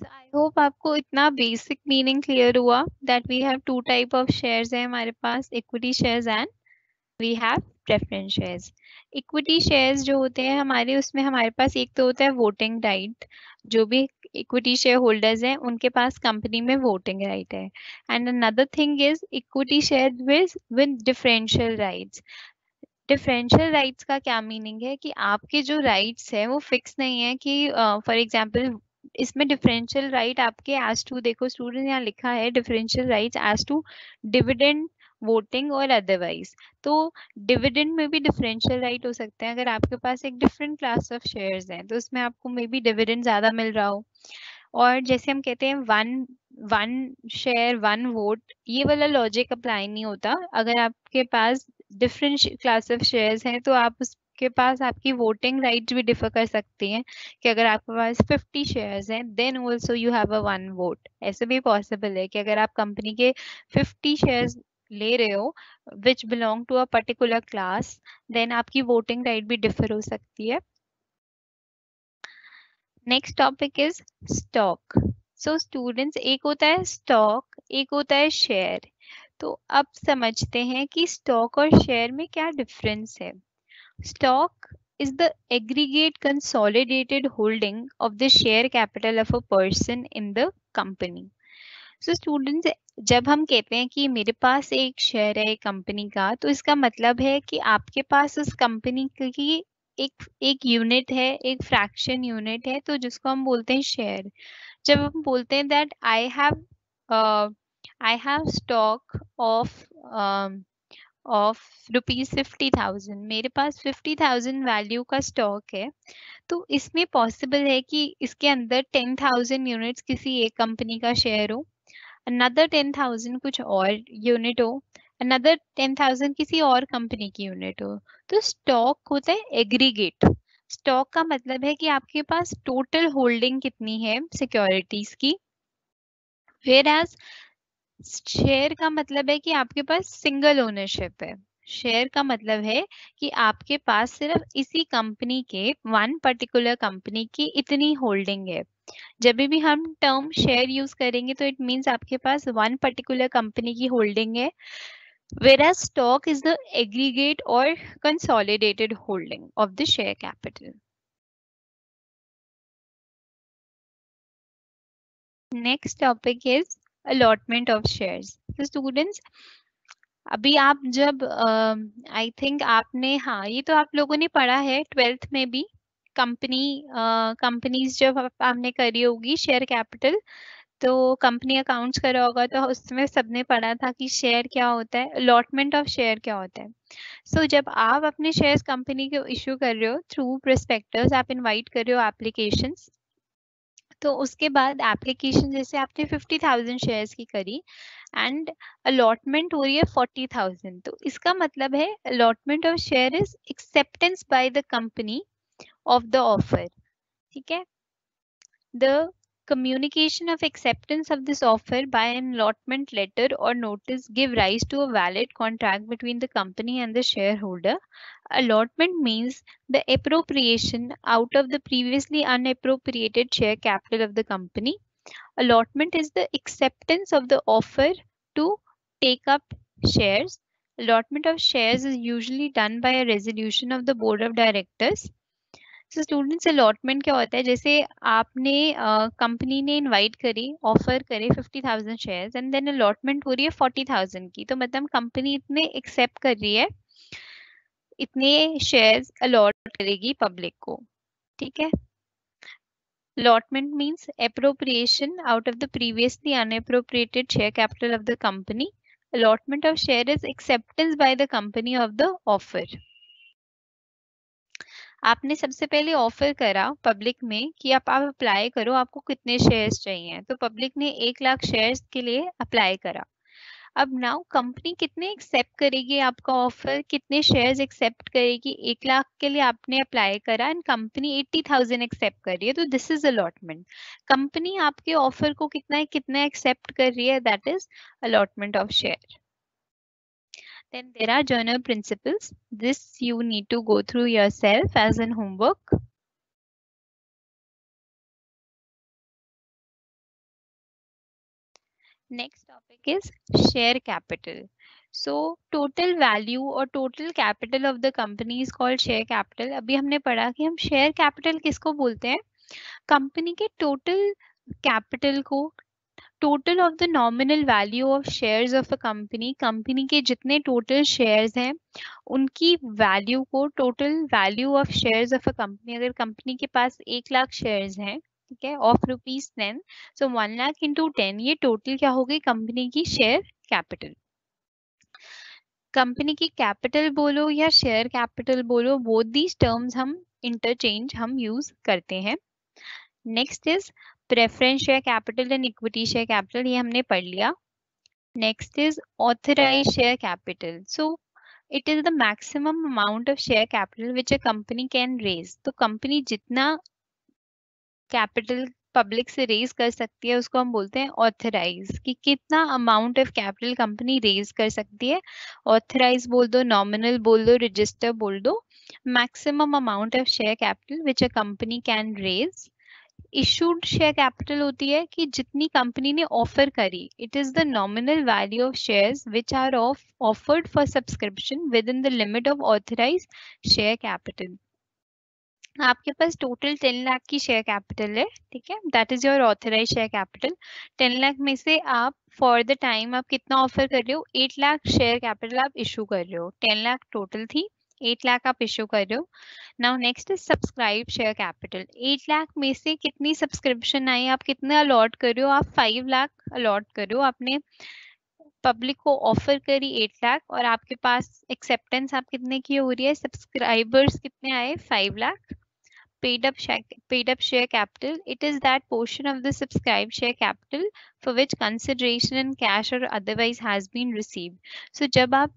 B: So I hope आपको इतना बेसिक मीनिंग क्लियर हुआ that we have two type of shares है हमारे पास, equity shares and we have preference shares. Equity shares जो होते हैं हमारे, उसमें हमारे पास एक तो होता है वोटिंग राइट, जो भी इक्विटी शेयर होल्डर्स हैं उनके पास कंपनी में वोटिंग राइट है। And another thing is equity share with differential rights. Differential rights का क्या मीनिंग है कि आपके जो राइट्स है वो फिक्स नहीं है कि फॉर एग्जांपल इसमें डिफरेंशियल राइट आपके एज टू, देखो स्टूडेंट यहाँ लिखा है differential rights as to dividend, voting और अदरवाइज। तो डिविडेंड में भी डिफरेंशियल राइट हो सकते हैं। अगर आपके पास एक डिफरेंट क्लास ऑफ शेयर्स हैं तो उसमें आपको मे बी डिविडेंड ज्यादा मिल रहा हो, और जैसे हम कहते हैं one one share one vote, ये वाला लॉजिक अप्लाई नहीं होता। अगर आपके पास डिफरेंट क्लास ऑफ शेयर्स हैं तो आप उसके पास आपकी वोटिंग राइट भी डिफर कर सकती हैं, कि अगर आपके पास 50 शेयर्स हैं then also you have a one vote. ऐसे भी पॉसिबल है कि अगर आप कंपनी के 50 शेयर्स ले रहे हो which belong to a particular class, then आपकी वोटिंग राइट भी डिफर हो सकती है। Next topic is stock. So students, एक होता है स्टॉक, एक होता है शेयर। तो अब समझते हैं कि स्टॉक और शेयर में क्या डिफरेंस है। Stock is the aggregate consolidated holding of the share capital of a person in the company. So students, जब हम कहते हैं कि मेरे पास एक शेयर है कंपनी का, तो इसका मतलब है कि आपके पास उस कंपनी की एक यूनिट है, एक फ्रैक्शन यूनिट है, तो जिसको हम बोलते हैं शेयर। जब हम बोलते हैं that I have stock of ₹50,000, मेरे पास 50,000 वैल्यू का स्टॉक है, तो इसमें पॉसिबल है कि इसके अंदर 10,000 यूनिट्स किसी एक कंपनी का शेयर हो, अनदर 10,000 कुछ और यूनिट हो, अनदर 10,000 किसी और कंपनी की यूनिट हो। तो स्टॉक होता है एग्रीगेट। स्टॉक का मतलब है कि आपके पास टोटल होल्डिंग कितनी है सिक्योरिटीज की, वेयर एज शेयर का मतलब है कि आपके पास सिंगल ओनरशिप है। शेयर का मतलब है कि आपके पास सिर्फ इसी कंपनी के, वन पर्टिकुलर कंपनी की इतनी होल्डिंग है। जब भी हम टर्म शेयर यूज करेंगे तो इट मींस आपके पास वन पर्टिकुलर कंपनी की होल्डिंग है, whereas stock is the aggregate or consolidated holding of the share capital. Next topic is allotment of shares. So students, अभी आप जब आई थिंक आपने, हाँ ये तो आप लोगों ने पढ़ा है 12th में भी, कंपनी कंपनीज जब आपने करी होगी शेयर कैपिटल, तो कंपनी अकाउंट्स करा होगा, तो उसमें सबने पढ़ा था कि शेयर क्या होता है, अलॉटमेंट ऑफ शेयर क्या होता है। सो जब आप अपने शेयर्स कंपनी को इशू कर रहे हो थ्रू प्रोस्पेक्टस, आप इनवाइट कर रहे हो एप्लीकेशंस, तो उसके बाद एप्लीकेशन जैसे आपने 50,000 शेयर्स की करी एंड अलॉटमेंट हो रही है 40,000, तो इसका मतलब है allotment of share is acceptance bye the company of the offer. ठीक है, the communication of acceptance of this offer by an allotment letter or notice give rise to a valid contract between the company and the shareholder. Allotment means the appropriation out of the previously unappropriated share capital of the company. Allotment is the acceptance of the offer to take up shares. Allotment of shares is usually done by a resolution of the board of directors. So students, allotment क्या होता है, जैसे आपने company ने invite करी, offer करे 50,000 shares and then allotment हो रही है 40,000 की, तो मतलब कंपनी इतने एक्सेप्ट कर रही है, इतने शेयर्स अलॉट करेगी पब्लिक को। ठीक है, allotment means appropriation out of the previously unappropriated share capital of the company. Allotment of share is acceptance by the company of the offer. आपने सबसे पहले ऑफर करा पब्लिक में कि आप अप्लाई करो, आपको कितने शेयर्स चाहिए, तो पब्लिक ने 1 लाख शेयर्स के लिए अप्लाई करा। अब नाउ कंपनी कितने एक्सेप्ट करेगी आपका ऑफर, कितने शेयर्स एक्सेप्ट करेगी, 1 लाख के लिए आपने अप्लाई करा एंड कंपनी 80,000 एक्सेप्ट कर रही है, तो दिस इज अलॉटमेंट। कंपनी आपके ऑफर को कितना एक्सेप्ट कर रही है, that is allotment of share. Then there are journal principles. This you need to go through yourself as an homework. Next topic is share capital. So total value or total capital of the company is called share capital. अभी हमने पढ़ा कि हम share capital किसको बोलते हैं, company के total capital को, total of the nominal value of shares of a company, company के जितने टोटल शेयर्स हैं उनकी वैल्यू को, total value of shares of a company. अगर कंपनी के पास 1 लाख शेयर्स हैं, ठीक है, ऑफ ₹10, सो 1 लाख इंटू 10, ये टोटल क्या हो गई कंपनी की शेयर कैपिटल। कंपनी की कैपिटल बोलो या शेयर कैपिटल बोलो, बोथ दीज टर्म्स हम इंटरचेंज हम यूज करते हैं। Next is preference share capital and equity share capital, ये हमने पढ़ लिया। Next is authorised share capital. So it is the maximum amount of share capital which a company can raise. तो company जितना capital public से raise कर सकती है उसको हम बोलते हैं ऑथराइज, कि कितना amount of capital company raise कर सकती है। ऑथराइज बोल दो, नॉमिनल बोल दो, रजिस्टर बोल दो, maximum amount of share capital which a company can raise issued share capital होती है कि जितनी कंपनी ने ऑफर करी, it is the nominal value of shares which are offered for subscription within the limit of authorise share capital. आपके पास total 10 lakh की share capital है, ठीक है, that is your authorise share capital. 10 lakh में से आप फॉर द टाइम आप कितना ऑफर कर रहे हो, 8 लाख शेयर कैपिटल आप इशू कर रहे हो। 10 लाख टोटल थी, 8 लाख आप इशू कर रहे हो। Now next is subscribe share capital. 8 lakh में से कितनी सब्सक्रिप्शन आई, आप कितना अलॉट कर रहे हो, आप 5 लाख अलॉट कर रहे हो। आपने पब्लिक को ऑफर करी 8 लाख और आपके पास एक्सेप्टेंस आप कितने की हो रही है, सब्सक्राइबर्स कितने आए, 5 lakh. paid up share capital, it is that portion of the subscribed share capital for which consideration in cash or otherwise has been received. So जब आप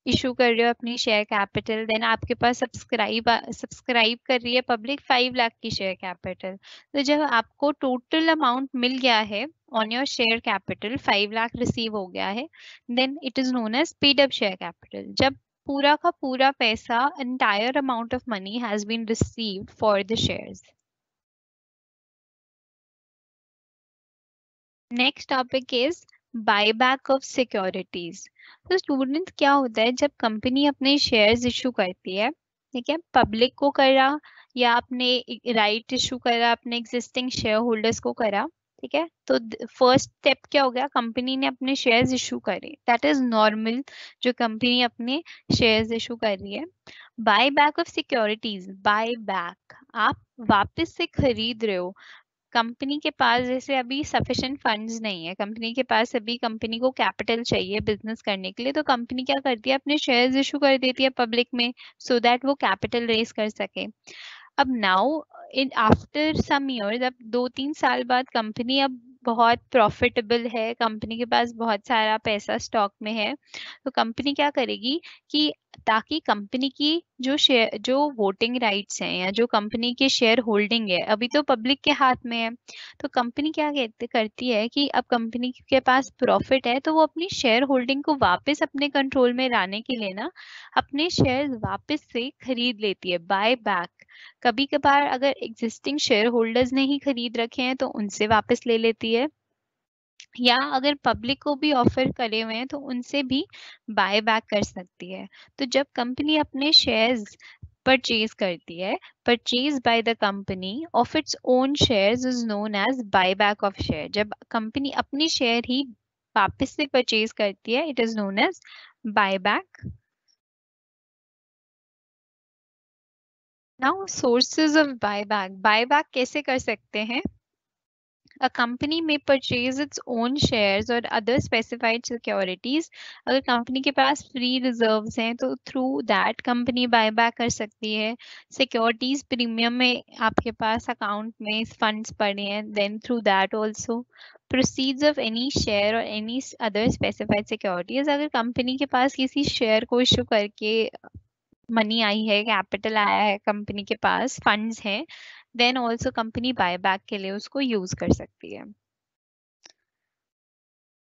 B: इशू कर रहे हो अपनी शेयर कैपिटल, देन आपके पास सब्सक्राइब कर रही है पब्लिक 5 लाख की शेयर कैपिटल। तो जब आपको टोटल अमाउंट मिल गया है on your share capital, 5 lakh receive हो गया है, then it is known as paid up share capital. जब पूरा का पूरा पैसा, entire amount of money has been received for the shares. Next topic is buyback of securities. तो स्टूडेंट क्या होता है, जब कंपनी अपने शेयर्स इशू करती है, ठीक है, पब्लिक को करा या अपने राइट इशू करा, अपने एग्जिस्टिंग शेयर होल्डर्स को करा, ठीक है, तो फर्स्ट स्टेप क्या हो गया, कंपनी ने अपने शेयर्स इशू करे, दैट इज नॉर्मल जो कंपनी अपने शेयर्स इशू कर रही है। Bye back of securities, buy back आप वापस से खरीद रहे हो। कंपनी के पास जैसे अभी सफिशिएंट फंड्स नहीं है, कंपनी के पास अभी, कंपनी को कैपिटल चाहिए बिजनेस करने के लिए, तो कंपनी क्या करती है, अपने शेयर्स इशू कर देती है पब्लिक में, सो दैट वो कैपिटल रेज कर सके। अब now in after some years, अब 2-3 साल बाद कंपनी अब बहुत प्रॉफिटेबल है, कंपनी के पास बहुत सारा पैसा स्टॉक में है, तो कंपनी क्या करेगी कि ताकि कंपनी की जो वोटिंग राइट्स हैं या जो कंपनी के शेयर होल्डिंग है अभी तो पब्लिक के हाथ में है, तो कंपनी क्या करती है कि अब कंपनी के पास प्रॉफिट है, तो वो अपनी शेयर होल्डिंग को वापस अपने कंट्रोल में लाने के लिए ना अपने शेयर वापस से खरीद लेती है, बाय बैक। कभी कभार अगर एग्जिस्टिंग शेयर होल्डर्स ने ही खरीद रखे हैं तो उनसे वापस ले लेती है, या अगर पब्लिक को भी ऑफर करे हुए हैं तो उनसे भी बाय बैक कर सकती है। तो जब कंपनी अपने शेयर्स परचेज करती है, purchase by the company of its own shares is known as buy back of share. जब कंपनी अपनी शेयर ही वापस से परचेज करती है, it is known as buy back. Now sources of buyback, buyback कैसे कर सकते हैं, A company may purchase its own shares or other specified securities. अगर कंपनी के पास फ्री रिजर्व्स हैं तो थ्रू दैट कंपनी बायबैक कर सकती है। सिक्योरिटीज प्रीमियम में आपके पास अकाउंट में फंड्स पड़े हैं, then through that also proceeds of any share or any other specified securities। अगर कंपनी के पास किसी शेयर को इशू करके मनी आई है, कैपिटल आया है, कंपनी के पास फंड्स हैं, देन ऑल्सो कंपनी बायबैक के लिए उसको यूज कर सकती है।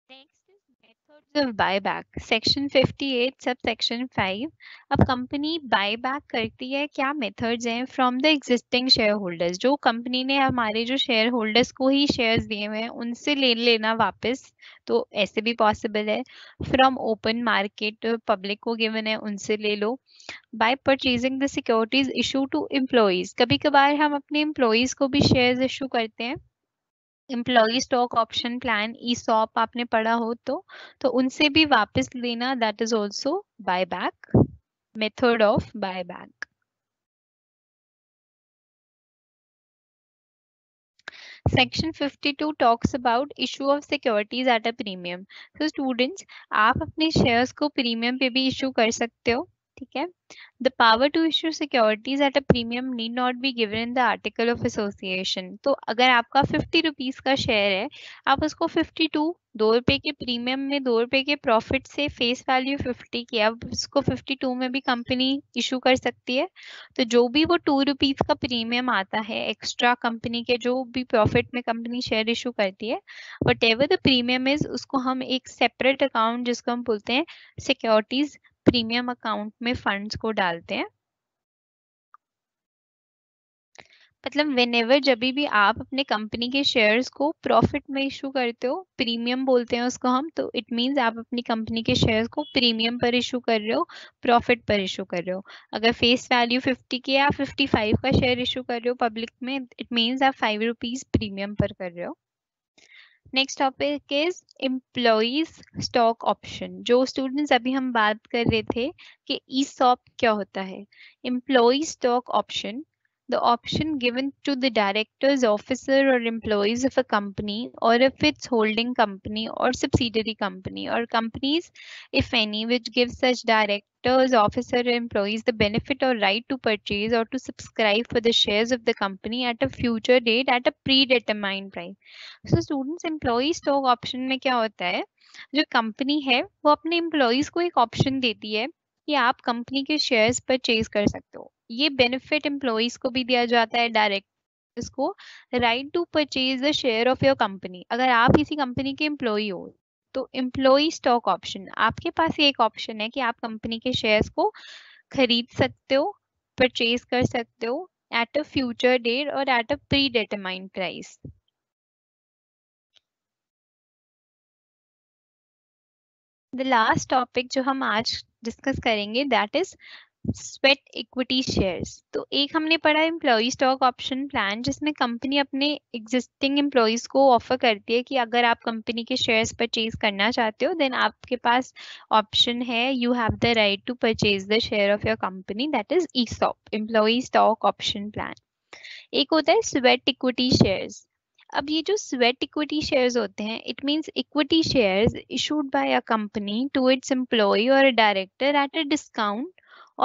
B: Next is methods of buyback, section 58 sub section 5। अब कंपनी बायबैक करती है, क्या मेथड्स हैं, from the existing share holders, जो कंपनी ने हमारे जो शेयर होल्डर्स को ही शेयर्स दिए हुए हैं उनसे ले लेना वापस, तो ऐसे भी पॉसिबल है। फ्रॉम ओपन मार्केट, पब्लिक को गिवन है उनसे ले लो। By purchasing the securities issue to employees, कभी कभार हम अपने एम्प्लॉइज को भी शेयर्स इशू करते हैं, employ stock option plan, ESOP आपने पढ़ा हो तो उनसे भी वापस लेना, that is also buy back, method of buy back. Section 52 talks about issue of securities at a premium. तो स्टूडेंट्स, आप अपने शेयर्स को प्रीमियम पे भी इशू कर सकते हो, ठीक है। The power to issue securities at a premium need not be given in the article of association. तो अगर आपका 50 रुपीज का शेयर है, आप उसको 52, 2 रुपए के प्रीमियम में 2 रुपए के प्रॉफिट से फेस वैल्यू 50 की, अब उसको 52 में भी कंपनी इशू कर सकती है। तो जो भी वो 2 रुपीज का प्रीमियम आता है एक्स्ट्रा, कंपनी के जो भी प्रॉफिट में कंपनी शेयर इशू करती है, what ever the premium is, उसको हम एक सेपरेट अकाउंट जिसको हम बोलते हैं सिक्योरिटीज प्रीमियम अकाउंट में फंड्स को डालते हैं। मतलब whenever जब भी आप अपने कंपनी के शेयर्स को प्रॉफिट में इशू करते हो, प्रीमियम बोलते हैं उसको हम, तो इट मींस आप अपनी कंपनी के शेयर्स को प्रीमियम पर इशू कर रहे हो, प्रॉफिट पर इशू कर रहे हो। अगर फेस वैल्यू 50 के या 55 का शेयर इशू कर रहे हो पब्लिक में, इट मींस आप 5 रुपीज प्रीमियम पर कर रहे हो। Next topic is employees stock option. जो स्टूडेंट्स अभी हम बात कर रहे थे कि ईसॉप क्या होता है। Employee stock option, the option given to the directors, officer or employees of a company or if its holding company or subsidiary company or companies, if any, which give such directors, officer or employees the benefit or right to purchase or to subscribe for the shares of the company at a future date at a predetermined price. So students, employee stock option में क्या होता है, जो company है वो अपने employees को एक ऑप्शन देती है कि आप कंपनी के शेयर्स परचेज कर सकते हो। ये बेनिफिट एम्प्लॉयज को भी दिया जाता है, डायरेक्टर्स को, right to purchase the share of your company. अगर आप किसी कंपनी के एम्प्लॉय हो तो एम्प्लॉय स्टॉक ऑप्शन, आपके पास ये एक ऑप्शन है कि आप कंपनी के शेयर्स को खरीद सकते हो, परचेज कर सकते हो एट अ फ्यूचर डेट और at a pre determined price. The last topic जो हम आज डिस्कस करेंगे that is sweat equity shares. तो एक हमने पढ़ा एम्प्लॉय स्टॉक ऑप्शन प्लान, जिसमें कंपनी अपने एग्जिस्टिंग एम्प्लॉयज को ऑफर करती है कि अगर आप कंपनी के शेयर्स परचेज करना चाहते हो देन आपके पास ऑप्शन है, you have the right to purchase the share of your company, that is ESOP, employ stock option plan. एक होता है स्वेट इक्विटी शेयर्स। अब ये जो स्वेट इक्विटी शेयर्स होते हैं, it means equity shares issued by a company to its employee और a director at a discount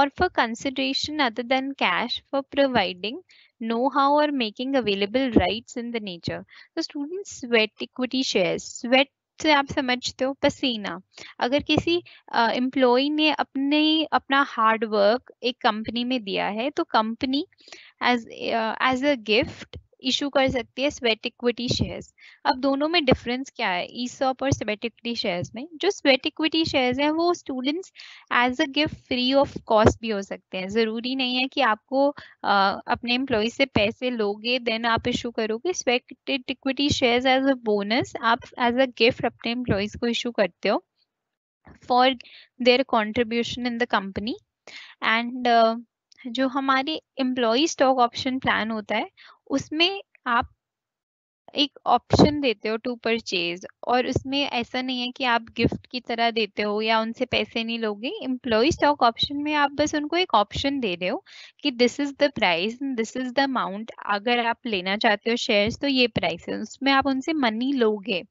B: or for consideration other than cash for providing know-how or making available rights in the nature. So students, sweat equity shares, sweat से आप समझते हो पसीना। अगर किसी employ ने अपना हार्ड वर्क एक कंपनी में दिया है तो company as a gift issue कर सकती है स्वेट इक्विटी शेयर्स। अब दोनों में डिफरेंस क्या है, ईसॉप और स्वेट इक्विटी शेयर्स में? जो स्वेट इक्विटी शेयर्स हैं वो students as a gift free of cost भी हो सकते हैं। जरूरी नहीं है कि आपको अपने एम्प्लॉय से पैसे लोगे देन आप इशू करोगे। Sweat equity shares as a bonus आप एज अ गिफ्ट अपने एम्प्लॉयज को इशू करते हो for their contribution in the company. And जो हमारी एम्प्लॉय स्टॉक ऑप्शन प्लान होता है उसमें आप एक ऑप्शन देते हो टू परचेज, और उसमें ऐसा नहीं है कि आप गिफ्ट की तरह देते हो या उनसे पैसे नहीं लोगे। एम्प्लॉय स्टॉक ऑप्शन में आप बस उनको एक ऑप्शन दे रहे हो कि this is the price, this is the amount, अगर आप लेना चाहते हो शेयर्स तो ये प्राइस है। उसमें आप उनसे मनी लोगे,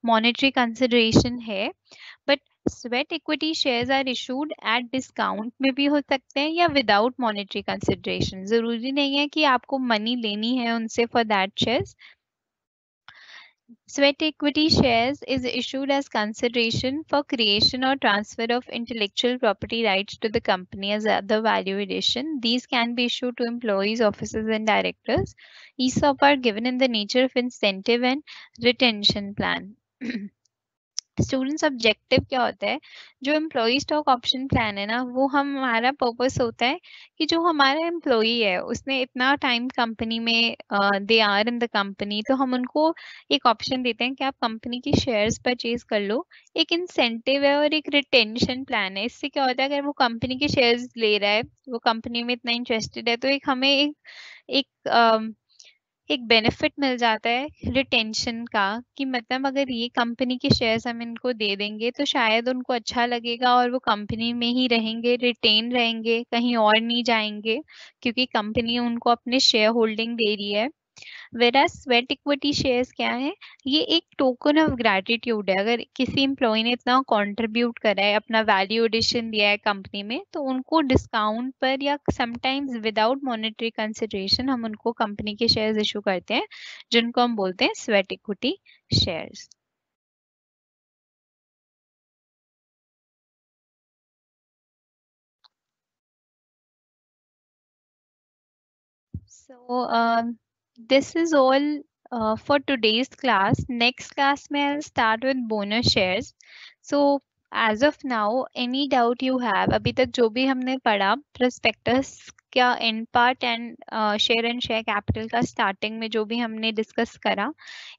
B: मॉनेटरी कंसिडरेशन है। But sweat equity shares are issued at discount में भी हो सकते हैं या विदाउट मॉनेटरी कंसिडरेशन। जरूरी नहीं है कि आपको मनी लेनी है उनसे for that shares. Sweat equity shares is issued as consideration for creation or transfer of intellectual property rights to the company as other value addition. These can be issued to employees, officers, and directors. ESOP are given in the nature of incentive and retention plan. Students, objective क्या होता है? जो employ stock option plan है ना, वो हमारा purpose होता है कि जो हमारा एम्प्लॉय है उसने इतना टाइम कंपनी में they are in the company, तो हम उनको एक ऑप्शन देते हैं कि आप कंपनी की शेयर्स परचेज कर लो। एक इंसेंटिव है और एक रिटेंशन प्लान है। इससे क्या होता है, अगर वो कंपनी के शेयर्स ले रहा है, वो कंपनी में इतना इंटरेस्टेड है, तो एक हमें एक एक बेनिफिट मिल जाता है रिटेंशन का, कि मतलब अगर ये कंपनी के शेयर्स हम इनको दे देंगे तो शायद उनको अच्छा लगेगा और वो कंपनी में ही रहेंगे, रिटेन रहेंगे, कहीं और नहीं जाएंगे, क्योंकि कंपनी उनको अपने शेयर होल्डिंग दे रही है। वेराज स्वेट इक्विटी शेयर्स क्या है? ये एक टोकन ऑफ ग्रैटिट्यूड है। अगर किसी एम्प्लॉय ने इतना कंट्रीब्यूट करा है, अपना वैल्यू एडिशन दिया है कंपनी में, तो उनको डिस्काउंट पर या समटाइम्स विदाउट मॉनेटरी कंसिडरेशन हम उनको कंपनी के शेयर्स इशू करते हैं, जिनको हम बोलते हैं sweat equity shares. So this is all for today's class. Next class में I'll start with bonus shares. So as of now any doubt you have, अभी तक जो भी हमने पढ़ा प्रोस्पेक्टस का end part and share capital का starting में जो भी हमने डिस्कस करा,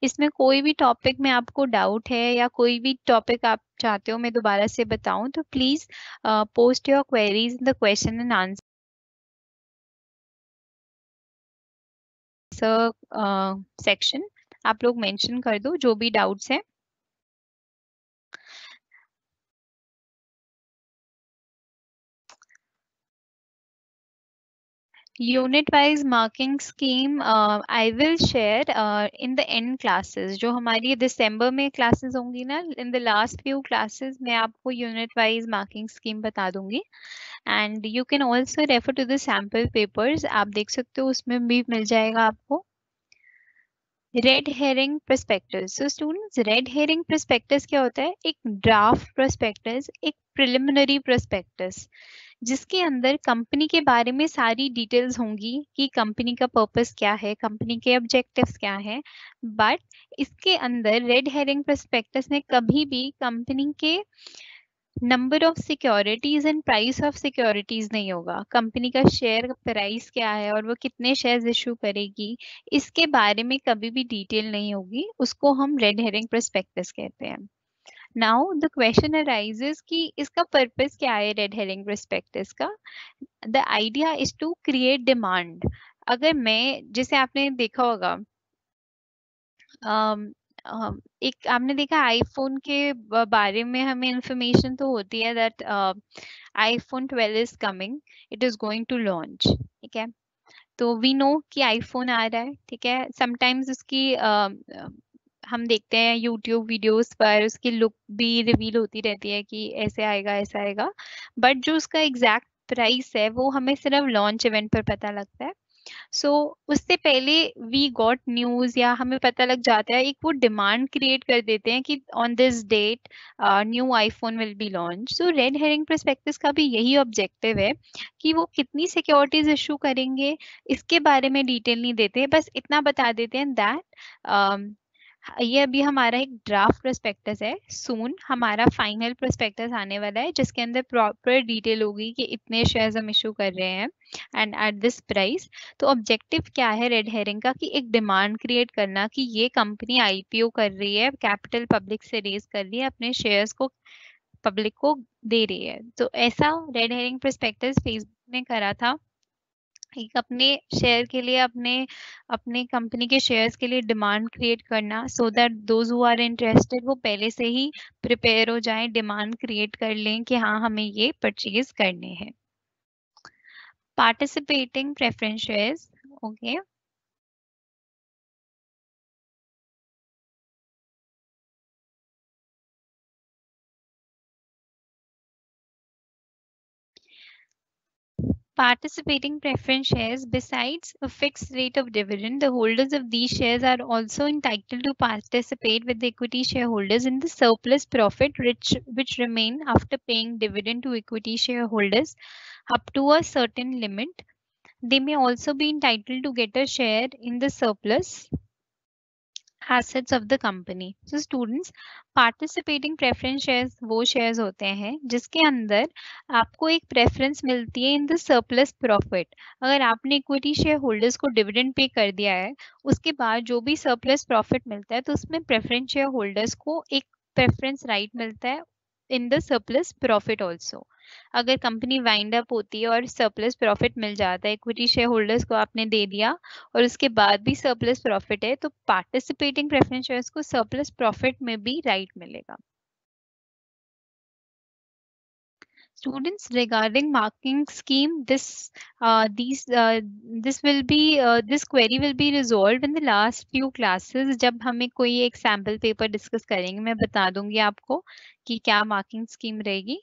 B: इसमें कोई भी टॉपिक में आपको डाउट है या कोई भी टॉपिक आप चाहते हो मैं दोबारा से बताऊं, तो please post your queries in the question and answer section. आप लोग मेंशन कर दो जो भी डाउट्स हैं। Unit wise marking scheme I will share in the end classes. जो हमारी दिसंबर में क्लासेस होंगी ना, in the last few classes मैं आपको यूनिट वाइज मार्किंग स्कीम बता दूंगी। And you can also refer to the sample papers, आप देख सकते हो उसमें भी मिल जाएगा आपको। Red herring prospectus. So students, red herring prospectus क्या होता है? एक ड्राफ्ट प्रोस्पेक्टस, एक प्रिलिमिनरी प्रोस्पेक्टस जिसके अंदर कंपनी के बारे में सारी डिटेल्स होंगी कि कंपनी का पर्पस क्या है, कंपनी के ऑब्जेक्टिव्स क्या है। बट इसके अंदर रेड हेरिंग प्रोस्पेक्टस में कभी भी कंपनी के number of securities and price of securities नहीं होगा। कंपनी का शेयर प्राइस क्या है और वो कितने शेयर्स इशू करेगी, इसके बारे में कभी भी डिटेल नहीं होगी। उसको हम रेड हेरिंग प्रोस्पेक्टस कहते हैं। नाउ द क्वेश्चन अराइजेस कि इसका पर्पस क्या है रेड हेरिंग प्रोस्पेक्टस का? The idea is to create demand. अगर मैं, जैसे आपने देखा होगा, एक आपने देखा आईफोन के बारे में हमें इंफॉर्मेशन तो होती है that iPhone 12 is coming, it is going to launch. ठीक है, तो वी नो कि आईफोन आ रहा है। ठीक है, समटाइम्स उसकी हम देखते हैं यूट्यूब वीडियोस पर उसकी लुक भी रिवील होती रहती है कि ऐसे आएगा ऐसा आएगा, बट जो उसका एग्जैक्ट प्राइस है वो हमें सिर्फ लॉन्च इवेंट पर पता लगता है। सो उससे पहले वी गॉट न्यूज या हमें पता लग जाता है, एक वो डिमांड क्रिएट कर देते हैं कि on this date new iPhone will be launch. So red herring prospectus का भी यही ऑब्जेक्टिव है कि वो कितनी सिक्योरिटीज इशू करेंगे इसके बारे में डिटेल नहीं देते, बस इतना बता देते हैं दैट ये अभी हमारा एक ड्राफ्ट प्रोस्पेक्टस है, सून हमारा फाइनल प्रोस्पेक्टस आने वाला है जिसके अंदर प्रॉपर डिटेल होगी कि इतने शेयर्स हम इशू कर रहे हैं एंड एट दिस प्राइस। तो ऑब्जेक्टिव क्या है रेड हेरिंग का? कि एक डिमांड क्रिएट करना कि ये कंपनी आईपीओ कर रही है, कैपिटल पब्लिक से रेज कर रही है, अपने शेयर्स को पब्लिक को दे रही है। तो ऐसा रेड हेरिंग प्रोस्पेक्टस फेसबुक ने करा था, एक अपने शेयर के लिए, अपने अपने कंपनी के शेयर्स के लिए डिमांड क्रिएट करना, so that those who are interested वो पहले से ही प्रिपेयर हो जाएं, डिमांड क्रिएट कर लें कि हाँ हमें ये परचेज करने हैं। Participating preference shares, okay. Participating preference shares, besides a fixed rate of dividend, the holders of these shares are also entitled to participate with the equity shareholders in the surplus profit which remain after paying dividend to equity shareholders up to a certain limit. They may also be entitled to get a share in the surplus assets of the company. So students, participating preference shares वो shares होते हैं जिसके अंदर आपको एक preference मिलती है in the surplus profit। अगर आपने इक्विटी शेयर होल्डर्स को डिविडेंड पे कर दिया है, उसके बाद जो भी surplus profit मिलता है तो उसमें प्रेफरेंस शेयर होल्डर्स को एक प्रेफरेंस राइट मिलता है in the surplus profit also। अगर कंपनी वाइंड अप होती है और सरप्लस प्रॉफिट मिल जाता है, इक्विटी शेयर होल्डर्स को आपने दे दिया और उसके बाद भी सरप्लस प्रॉफिट है, तो पार्टिसिपेटिंग प्रेफरेंस शेयर्स को सरप्लस प्रॉफिट में भी राइट मिलेगा। Students, regarding marking scheme, this will be this query will be resolved in the last few classes। जब हमें कोई एक सैम्पल पेपर डिस्कस करेंगे मैं बता दूंगी आपको कि क्या मार्किंग स्कीम रहेगी।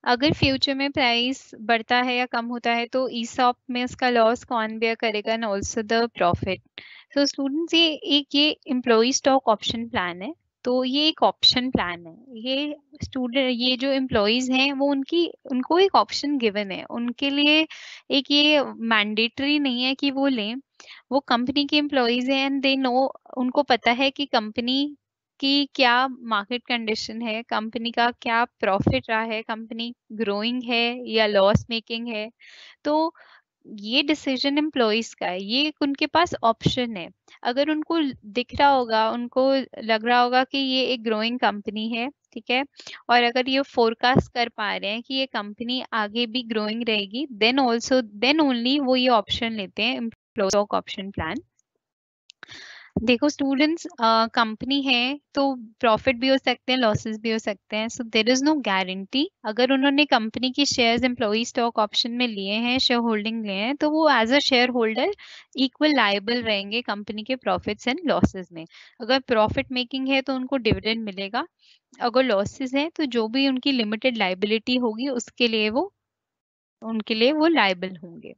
B: अगर फ्यूचर में प्राइस बढ़ता है या कम होता है तो ईसॉप में उसका लॉस कौन बेयर करेगा and also the profit. So students, ये एम्प्लॉय स्टॉक ऑप्शन प्लान है। तो ये एक ऑप्शन प्लान है। ये स्टूडेंट, ये जो एम्प्लॉयज हैं वो उनको एक ऑप्शन गिवन है उनके लिए। एक ये मैंडेटरी नहीं है कि वो लें। वो कंपनी के एम्प्लॉयज हैं एंड दे नो, उनको पता है कि कंपनी की क्या मार्केट कंडीशन है, कंपनी का क्या प्रॉफिट रहा है, कंपनी ग्रोइंग है या लॉस मेकिंग है। तो ये डिसीजन एम्प्लॉयज का है, ये उनके पास ऑप्शन है। अगर उनको दिख रहा होगा, उनको लग रहा होगा कि ये एक ग्रोइंग कंपनी है, ठीक है, और अगर ये फोरकास्ट कर पा रहे हैं कि ये कंपनी आगे भी ग्रोइंग रहेगी, देन ओनली वो ये ऑप्शन लेते हैं, एम्प्लॉय स्टॉक ऑप्शन प्लान। देखो स्टूडेंट्स, कंपनी है तो प्रॉफिट भी हो सकते हैं, लॉसेस भी हो सकते हैं, सो देर इज नो गारंटी। अगर उन्होंने कंपनी की शेयर्स एम्प्लॉई स्टॉक ऑप्शन में लिए हैं, शेयर होल्डिंग लिए हैं, तो वो as a share holder equal liable रहेंगे कंपनी के प्रॉफिट्स एंड लॉसेस में। अगर प्रॉफिट मेकिंग है तो उनको डिविडेंड मिलेगा, अगर लॉसेस हैं तो जो भी उनकी लिमिटेड लाइबिलिटी होगी उनके लिए वो लायबल होंगे।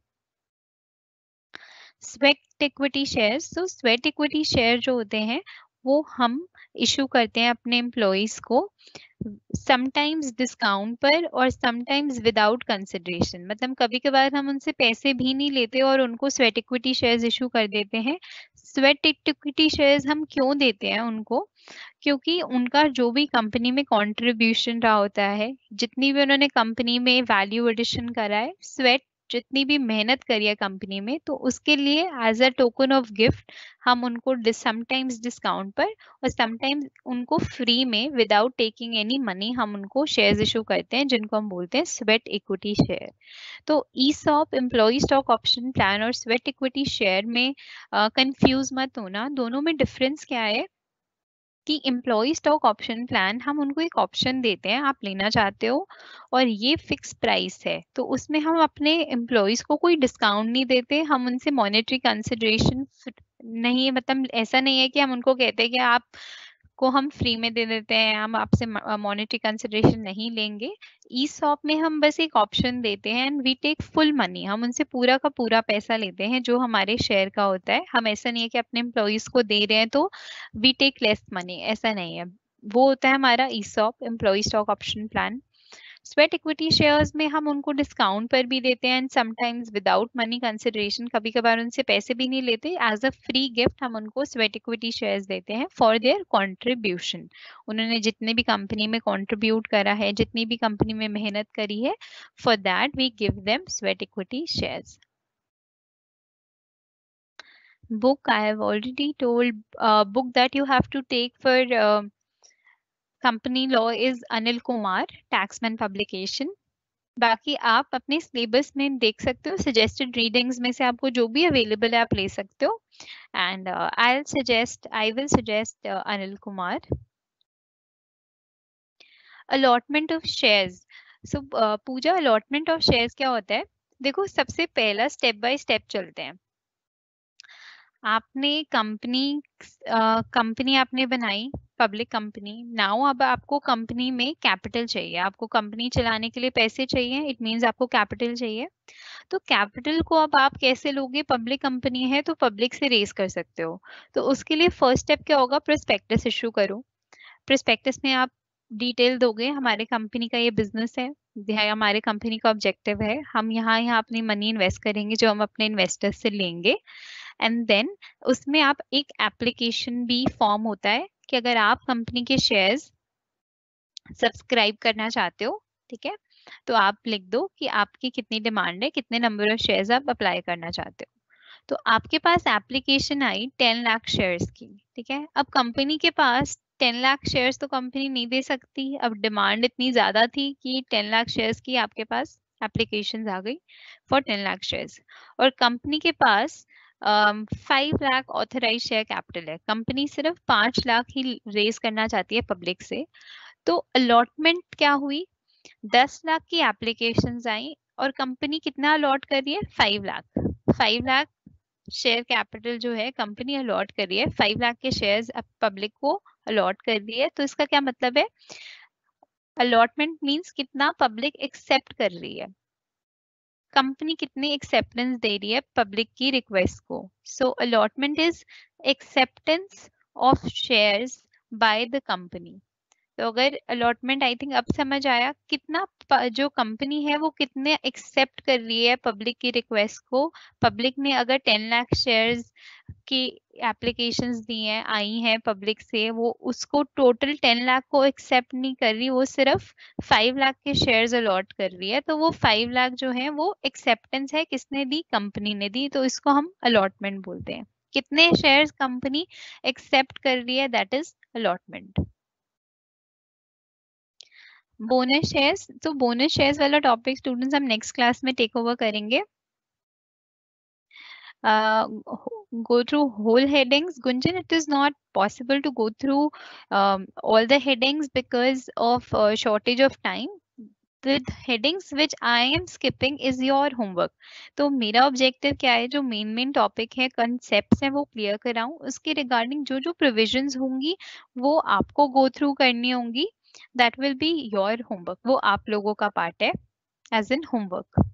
B: स्वेट इक्विटी शेयर्स, तो स्वेट इक्विटी शेयर जो होते हैं वो हम इशू करते हैं अपने एम्प्लॉयज को, समटाइम्स डिस्काउंट पर और समटाइम्स विदाउट कंसिडरेशन। मतलब कभी कभार हम उनसे पैसे भी नहीं लेते और उनको स्वेट इक्विटी शेयर्स इशू कर देते हैं। स्वेट इक्विटी शेयर्स हम क्यों देते हैं उनको? क्योंकि उनका जो भी कंपनी में कंट्रीब्यूशन रहा होता है, जितनी भी उन्होंने कंपनी में वैल्यू एडिशन करा है, स्वेट जितनी भी मेहनत करी है कंपनी में, तो उसके लिए as a token of gift हम उनको समटाइम्स डिस्काउंट पर और समटाइम्स उनको फ्री में विदाउट टेकिंग एनी मनी हम उनको शेयर्स इशू करते हैं, जिनको हम बोलते हैं स्वेट इक्विटी शेयर। तो ESOP, employ stock option plan और स्वेट इक्विटी शेयर में कंफ्यूज मत होना। दोनों में डिफरेंस क्या है कि एम्प्लॉय स्टॉक ऑप्शन प्लान हम उनको एक ऑप्शन देते हैं, आप लेना चाहते हो और ये फिक्स प्राइस है, तो उसमें हम अपने एम्प्लॉयज को कोई डिस्काउंट नहीं देते, हम उनसे मॉनेटरी कंसिडरेशन नहीं, मतलब ऐसा नहीं है कि हम उनको कहते हैं कि आप को हम फ्री में दे देते हैं, हम आपसे मॉनेटरी कंसिडरेशन नहीं लेंगे। ई सॉप में हम बस एक ऑप्शन देते हैं and we take full money, हम उनसे पूरा का पूरा पैसा लेते हैं जो हमारे शेयर का होता है। हम ऐसा नहीं है कि अपने एम्प्लॉयज को दे रहे हैं तो वी टेक लेस मनी, ऐसा नहीं है। वो होता है हमारा ESOP, employ stock option plan. Sweat equity shares में हम उनको डिस्काउंट पर भी देते हैं and sometimes without money consideration, कभी कभार उनसे पैसे भी नहीं लेते, एज अ फ्री गिफ्ट हम उनको स्वेट इक्विटी शेयर्स देते हैं फॉर देयर कंट्रीब्यूशन। उन्होंने जितने भी कंपनी में कंट्रीब्यूट करा है, जितनी भी कंपनी में मेहनत करी है, for that we give them sweat equity shares. Book, I have already told, book that you have to take for company law is Anil Kumar, Taxmann publication. बाकी आप अपने सिलेबस में देख सकते हो, सजेस्टेड रीडिंग्स में से आपको जो भी अवेलेबल है आप ले सकते हो। And I will suggest Anil Kumar. Allotment of shares, so Pooja, allotment of shares क्या होता है? देखो सबसे पहला स्टेप बाय स्टेप चलते हैं। आपने कंपनी आपने बनाई, पब्लिक कंपनी। नाउ अब आपको कंपनी में कैपिटल चाहिए, आपको कंपनी चलाने के लिए पैसे चाहिए, इट मींस आपको कैपिटल चाहिए। तो कैपिटल को अब आप कैसे लोगे? पब्लिक कंपनी है तो पब्लिक से रेज कर सकते हो। तो उसके लिए फर्स्ट स्टेप क्या होगा? प्रोस्पेक्टस इशू करो। प्रोस्पेक्टस में आप डिटेल दोगे, हमारे कंपनी का ये बिजनेस है, यह हमारे कंपनी का ऑब्जेक्टिव है, हम यहाँ यहाँ अपनी मनी इन्वेस्ट करेंगे जो हम अपने इन्वेस्टर्स से लेंगे। एंड देन उसमें आप एक एप्लीकेशन भी फॉर्म होता है कि अगर आप कंपनी के शेयर्स सब्सक्राइब करना चाहते हो, ठीक है, तो आप लिख दो कि आपकी कितनी डिमांड है, कितने नंबर ऑफ शेयर्स आप अप्लाई करना चाहते हो। तो आपके पास एप्लीकेशन आई 10 लाख शेयर्स की, ठीक है। अब कंपनी के पास 10 लाख शेयर्स तो कंपनी नहीं दे सकती, अब डिमांड इतनी ज्यादा थी कि 10 लाख शेयर्स की आपके पास एप्लीकेशन आ गई फॉर 10 लाख शेयर्स। और कंपनी के पास 5 लाख ऑथराइज शेयर कैपिटल है, कंपनी सिर्फ 5 लाख ही रेज करना चाहती है पब्लिक से। तो अलॉटमेंट क्या हुई? 10 लाख की एप्लीकेशंस आई और कंपनी कितना अलॉट कर रही है? 5 लाख। 5 लाख शेयर कैपिटल जो है कंपनी अलॉट कर रही है, 5 लाख के शेयर्स अब पब्लिक को अलॉट कर रही है। तो इसका क्या मतलब है? अलॉटमेंट मींस कितना पब्लिक एक्सेप्ट कर रही है, कंपनी कितनी एक्सेप्टेंस दे रही है पब्लिक की रिक्वेस्ट को। So allotment is acceptance of shares by the company. तो अगर अलॉटमेंट, आई थिंक अब समझ आया कितना जो कंपनी है वो कितने एक्सेप्ट कर रही है पब्लिक की रिक्वेस्ट को। पब्लिक ने अगर 10 लाख शेयर्स की एप्लीकेशंस दी हैं, आई हैं पब्लिक से, वो उसको टोटल 10 लाख को एक्सेप्ट नहीं कर रही, वो सिर्फ 5 लाख के शेयर्स अलॉट कर रही है। तो वो 5 लाख जो है वो एक्सेप्टेंस है, किसने दी? कंपनी ने दी। तो इसको हम अलॉटमेंट बोलते हैं। कितने शेयर्स कंपनी एक्सेप्ट कर रही है, that is allotment. Bonus shares, तो बोनस शेयर्स वाला टॉपिक स्टूडेंट्स हम नेक्स्ट क्लास में टेक ओवर करेंगे। Go through whole headings, Gunjan, it is not possible to go through all the headings because of shortage of time. The headings which I am skipping is your homework. तो मेरा objective क्या है, जो main topic है, concepts हैं, वो clear कराऊं। उसके regarding जो जो प्रोविजंस होंगी वो आपको गो थ्रू करनी होंगी। That will be your homework, वो आप लोगों का पार्ट है as in homework.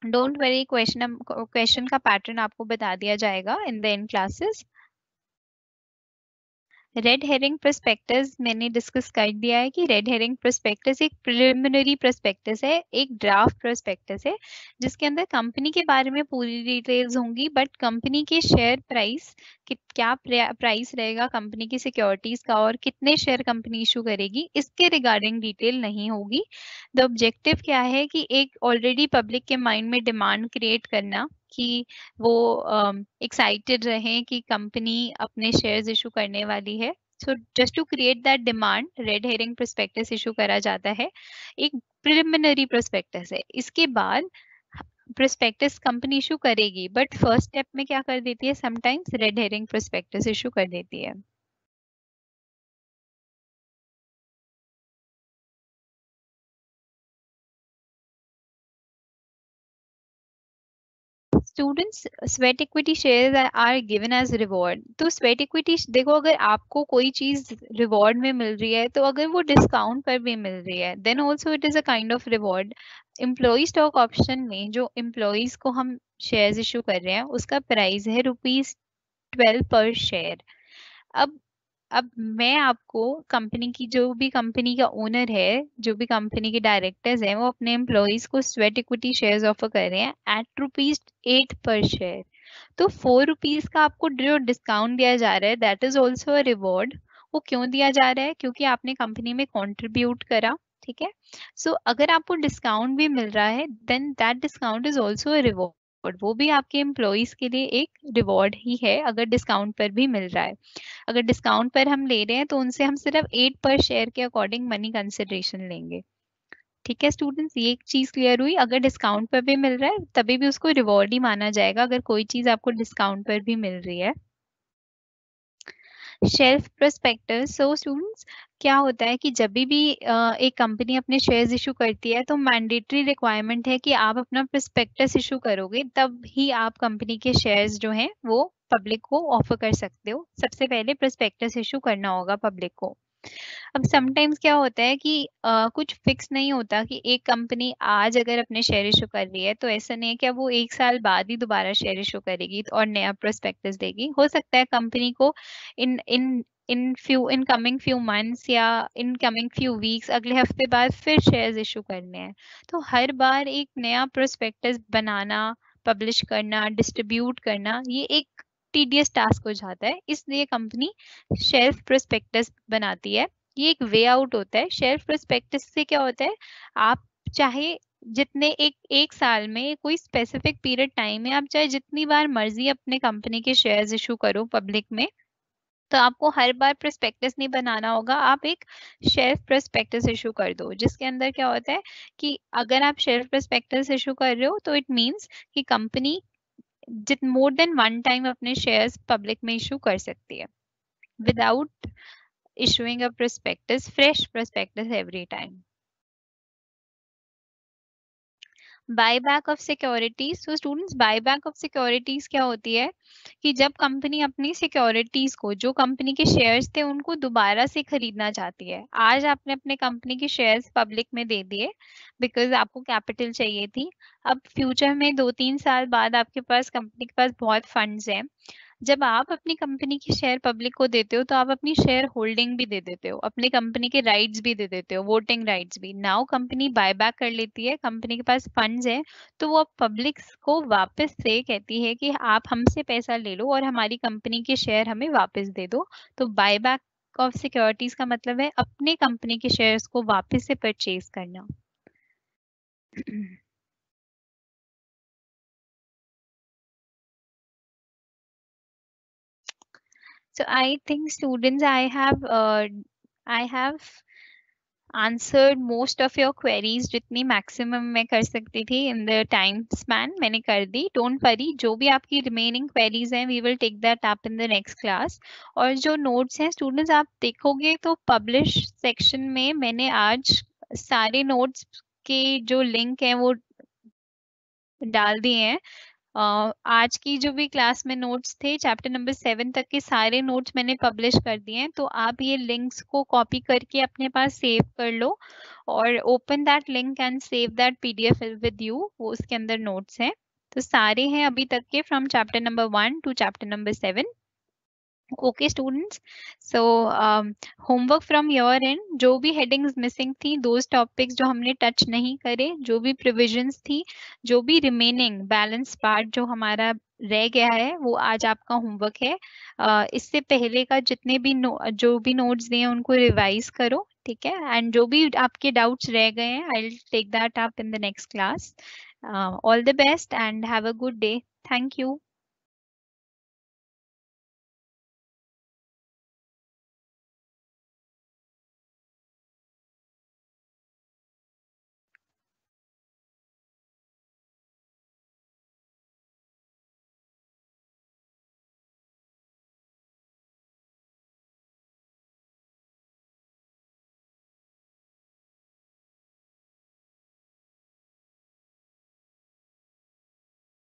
B: Don't worry, question का पैटर्न आपको बता दिया जाएगा in the in classes. Red herring prospectus मैंने डिस्कस कर दिया है कि रेड हेरिंग प्रोस्पेक्टस एक प्रिलिमिनरी प्रोस्पेक्टस है, एक ड्राफ्ट प्रोस्पेक्टस है, जिसके अंदर कंपनी के बारे में पूरी डिटेल्स होंगी, बट कंपनी के शेयर प्राइस, क्या प्राइस रहेगा कंपनी की सिक्योरिटीज का, और कितने शेयर कंपनी इशू करेगी, इसके रिगार्डिंग डिटेल नहीं होगी। द ऑब्जेक्टिव क्या है कि एक ऑलरेडी पब्लिक के माइंड में डिमांड क्रिएट करना कि वो एक्साइटेड रहें कि कंपनी अपने शेयर्स इशू करने वाली है। So just to create that demand, red herring prospectus issue करा जाता है। एक प्रिलिमिनरी प्रोस्पेक्टस है। इसके बाद प्रोस्पेक्टस कंपनी इशू करेगी, बट फर्स्ट स्टेप में क्या कर देती है, sometimes red herring prospectus issue कर देती है। Students, sweat equity shares are given as reward. तो स्वेट इक्विटी देखो, अगर आपको कोई चीज रिवॉर्ड में मिल रही है, तो अगर वो डिस्काउंट पर भी मिल रही है, then also it is a kind of reward. Employ stock option में जो एम्प्लॉयज को हम शेयर्स इशू कर रहे हैं, उसका प्राइस है ₹12 पर शेयर। अब अब मैं आपको, कंपनी की, जो भी कंपनी का ओनर है, जो भी कंपनी के डायरेक्टर्स हैं, वो अपने एम्प्लॉयज को स्वेट इक्विटी शेयर्स ऑफर कर रहे हैं एट ₹8 पर शेयर। तो ₹4 का आपको जो डिस्काउंट दिया जा रहा है, that is also a reward. वो क्यों दिया जा रहा है? क्योंकि आपने कंपनी में कॉन्ट्रीब्यूट करा। ठीक है। सो अगर आपको डिस्काउंट भी मिल रहा है, then that discount is also a reward. वो भी आपके एम्प्लॉयज के लिए एक रिवॉर्ड ही है, अगर डिस्काउंट पर भी मिल रहा है। अगर डिस्काउंट पर हम ले रहे हैं, तो उनसे हम सिर्फ 8 पर शेयर के अकॉर्डिंग मनी कंसिडरेशन लेंगे। ठीक है स्टूडेंट्स, ये एक चीज क्लियर हुई। अगर डिस्काउंट पर भी मिल रहा है, तभी भी उसको रिवॉर्ड ही माना जाएगा, अगर कोई चीज आपको डिस्काउंट पर भी मिल रही है। शेल्फ प्रोस्पेक्टस, सो स्टूडेंट्स, क्या होता है कि जब भी एक कंपनी अपने शेयर्स इशू करती है, तो मैंडेटरी रिक्वायरमेंट है कि आप अपना प्रोस्पेक्टस इशू करोगे, तब ही आप कंपनी के शेयर्स जो हैं वो पब्लिक को ऑफर कर सकते हो। सबसे पहले प्रोस्पेक्टस इशू करना होगा पब्लिक को। अब समटाइम्स क्या होता है कि कुछ फिक्स नहीं होता कि एक कंपनी आज अगर अपने शेयर इशू कर रही है, तो ऐसा नहीं है कि वो 1 साल बाद ही दोबारा शेयर इशू करेगी और नया प्रोस्पेक्टस देगी। हो सकता है कंपनी को इन इन इन कमिंग फ्यू मंथ्स या इन कमिंग फ्यू वीक्स, अगले हफ्ते बाद फिर शेयर्स इशू करने हैं। तो हर बार एक नया प्रोस्पेक्टस बनाना, पब्लिश करना, डिस्ट्रीब्यूट करना, ये एक टीडियस टास्क हो जाता है। इसलिए कंपनी शेल्फ प्रोस्पेक्टस बनाती है। ये एक वे आउट होता है। शेल्फ प्रोस्पेक्टस से क्या होता है, आप चाहे जितने एक साल में कोई स्पेसिफिक पीरियड टाइम है, आप चाहे जितनी बार मर्जी अपने कंपनी के शेयर्स इशू करो पब्लिक में, तो आपको हर बार प्रोस्पेक्टस नहीं बनाना होगा। आप एक शेल्फ प्रोस्पेक्टस इशू कर दो, जिसके अंदर क्या होता है कि अगर आप शेल्फ प्रोस्पेक्टस इशू कर रहे हो, तो इट मीन्स कि कंपनी जित मोर देन वन टाइम अपने शेयर्स पब्लिक में इशू कर सकती है without issuing a prospectus, fresh prospectus every time. Buyback of securities, so students, buyback of securities क्या होती है कि जब कंपनी अपनी सिक्योरिटीज को, जो कंपनी के शेयर्स थे, उनको दोबारा से खरीदना चाहती है। आज आपने अपने कंपनी के शेयर्स पब्लिक में दे दिए बिकॉज आपको कैपिटल चाहिए थी। अब फ्यूचर में 2-3 साल बाद आपके पास, कंपनी के पास बहुत फंड्स हैं, जब आप अपनी कंपनी की शेयर पब्लिक को देते हो तो आप अपनी शेयर होल्डिंग भी दे देते हो, अपनी कंपनी के राइट्स भी दे देते हो, वोटिंग राइट्स भी। नाउ कंपनी बायबैक कर लेती है, कंपनी के पास फंड्स है, तो वो पब्लिक को वापस से कहती है कि आप हमसे पैसा ले लो और हमारी कंपनी के शेयर हमें वापस दे दो। तो बायबैक ऑफ सिक्योरिटीज का मतलब है अपने कंपनी के शेयर्स को वापस से परचेज करना। So I think students, I have answered most of your queries जितनी maximum मैं कर सकती थी in the time span मैंने कर दी। Don't worry, जो भी आपकी remaining queries हैं we will take that up in the next class। और जो notes हैं students आप देखोगे तो publish section में मैंने आज सारे notes के जो link हैं वो डाल दिए हैं। आज की जो भी क्लास में नोट्स थे चैप्टर नंबर 7 तक के सारे नोट्स मैंने पब्लिश कर दिए हैं, तो आप ये लिंक्स को कॉपी करके अपने पास सेव कर लो और open that link and save that PDF with you, वो उसके अंदर नोट्स हैं। तो सारे हैं अभी तक के from chapter number 1 to chapter number 7। Okay students, so homework from your end, जो भी हेडिंग्स मिसिंग थी, दोज टॉपिक्स जो हमने टच नहीं करे, जो भी प्रिविजंस थी, जो भी रिमेनिंग बैलेंस पार्ट जो हमारा रह गया है, वो आज आपका होमवर्क है। इससे पहले का जितने भी जो भी नोट्स दिए हैं उनको रिवाइज करो, ठीक है। एंड जो भी आपके डाउट्स रह गए हैं I will take that up in the next class. All the best and have a good day. Thank you.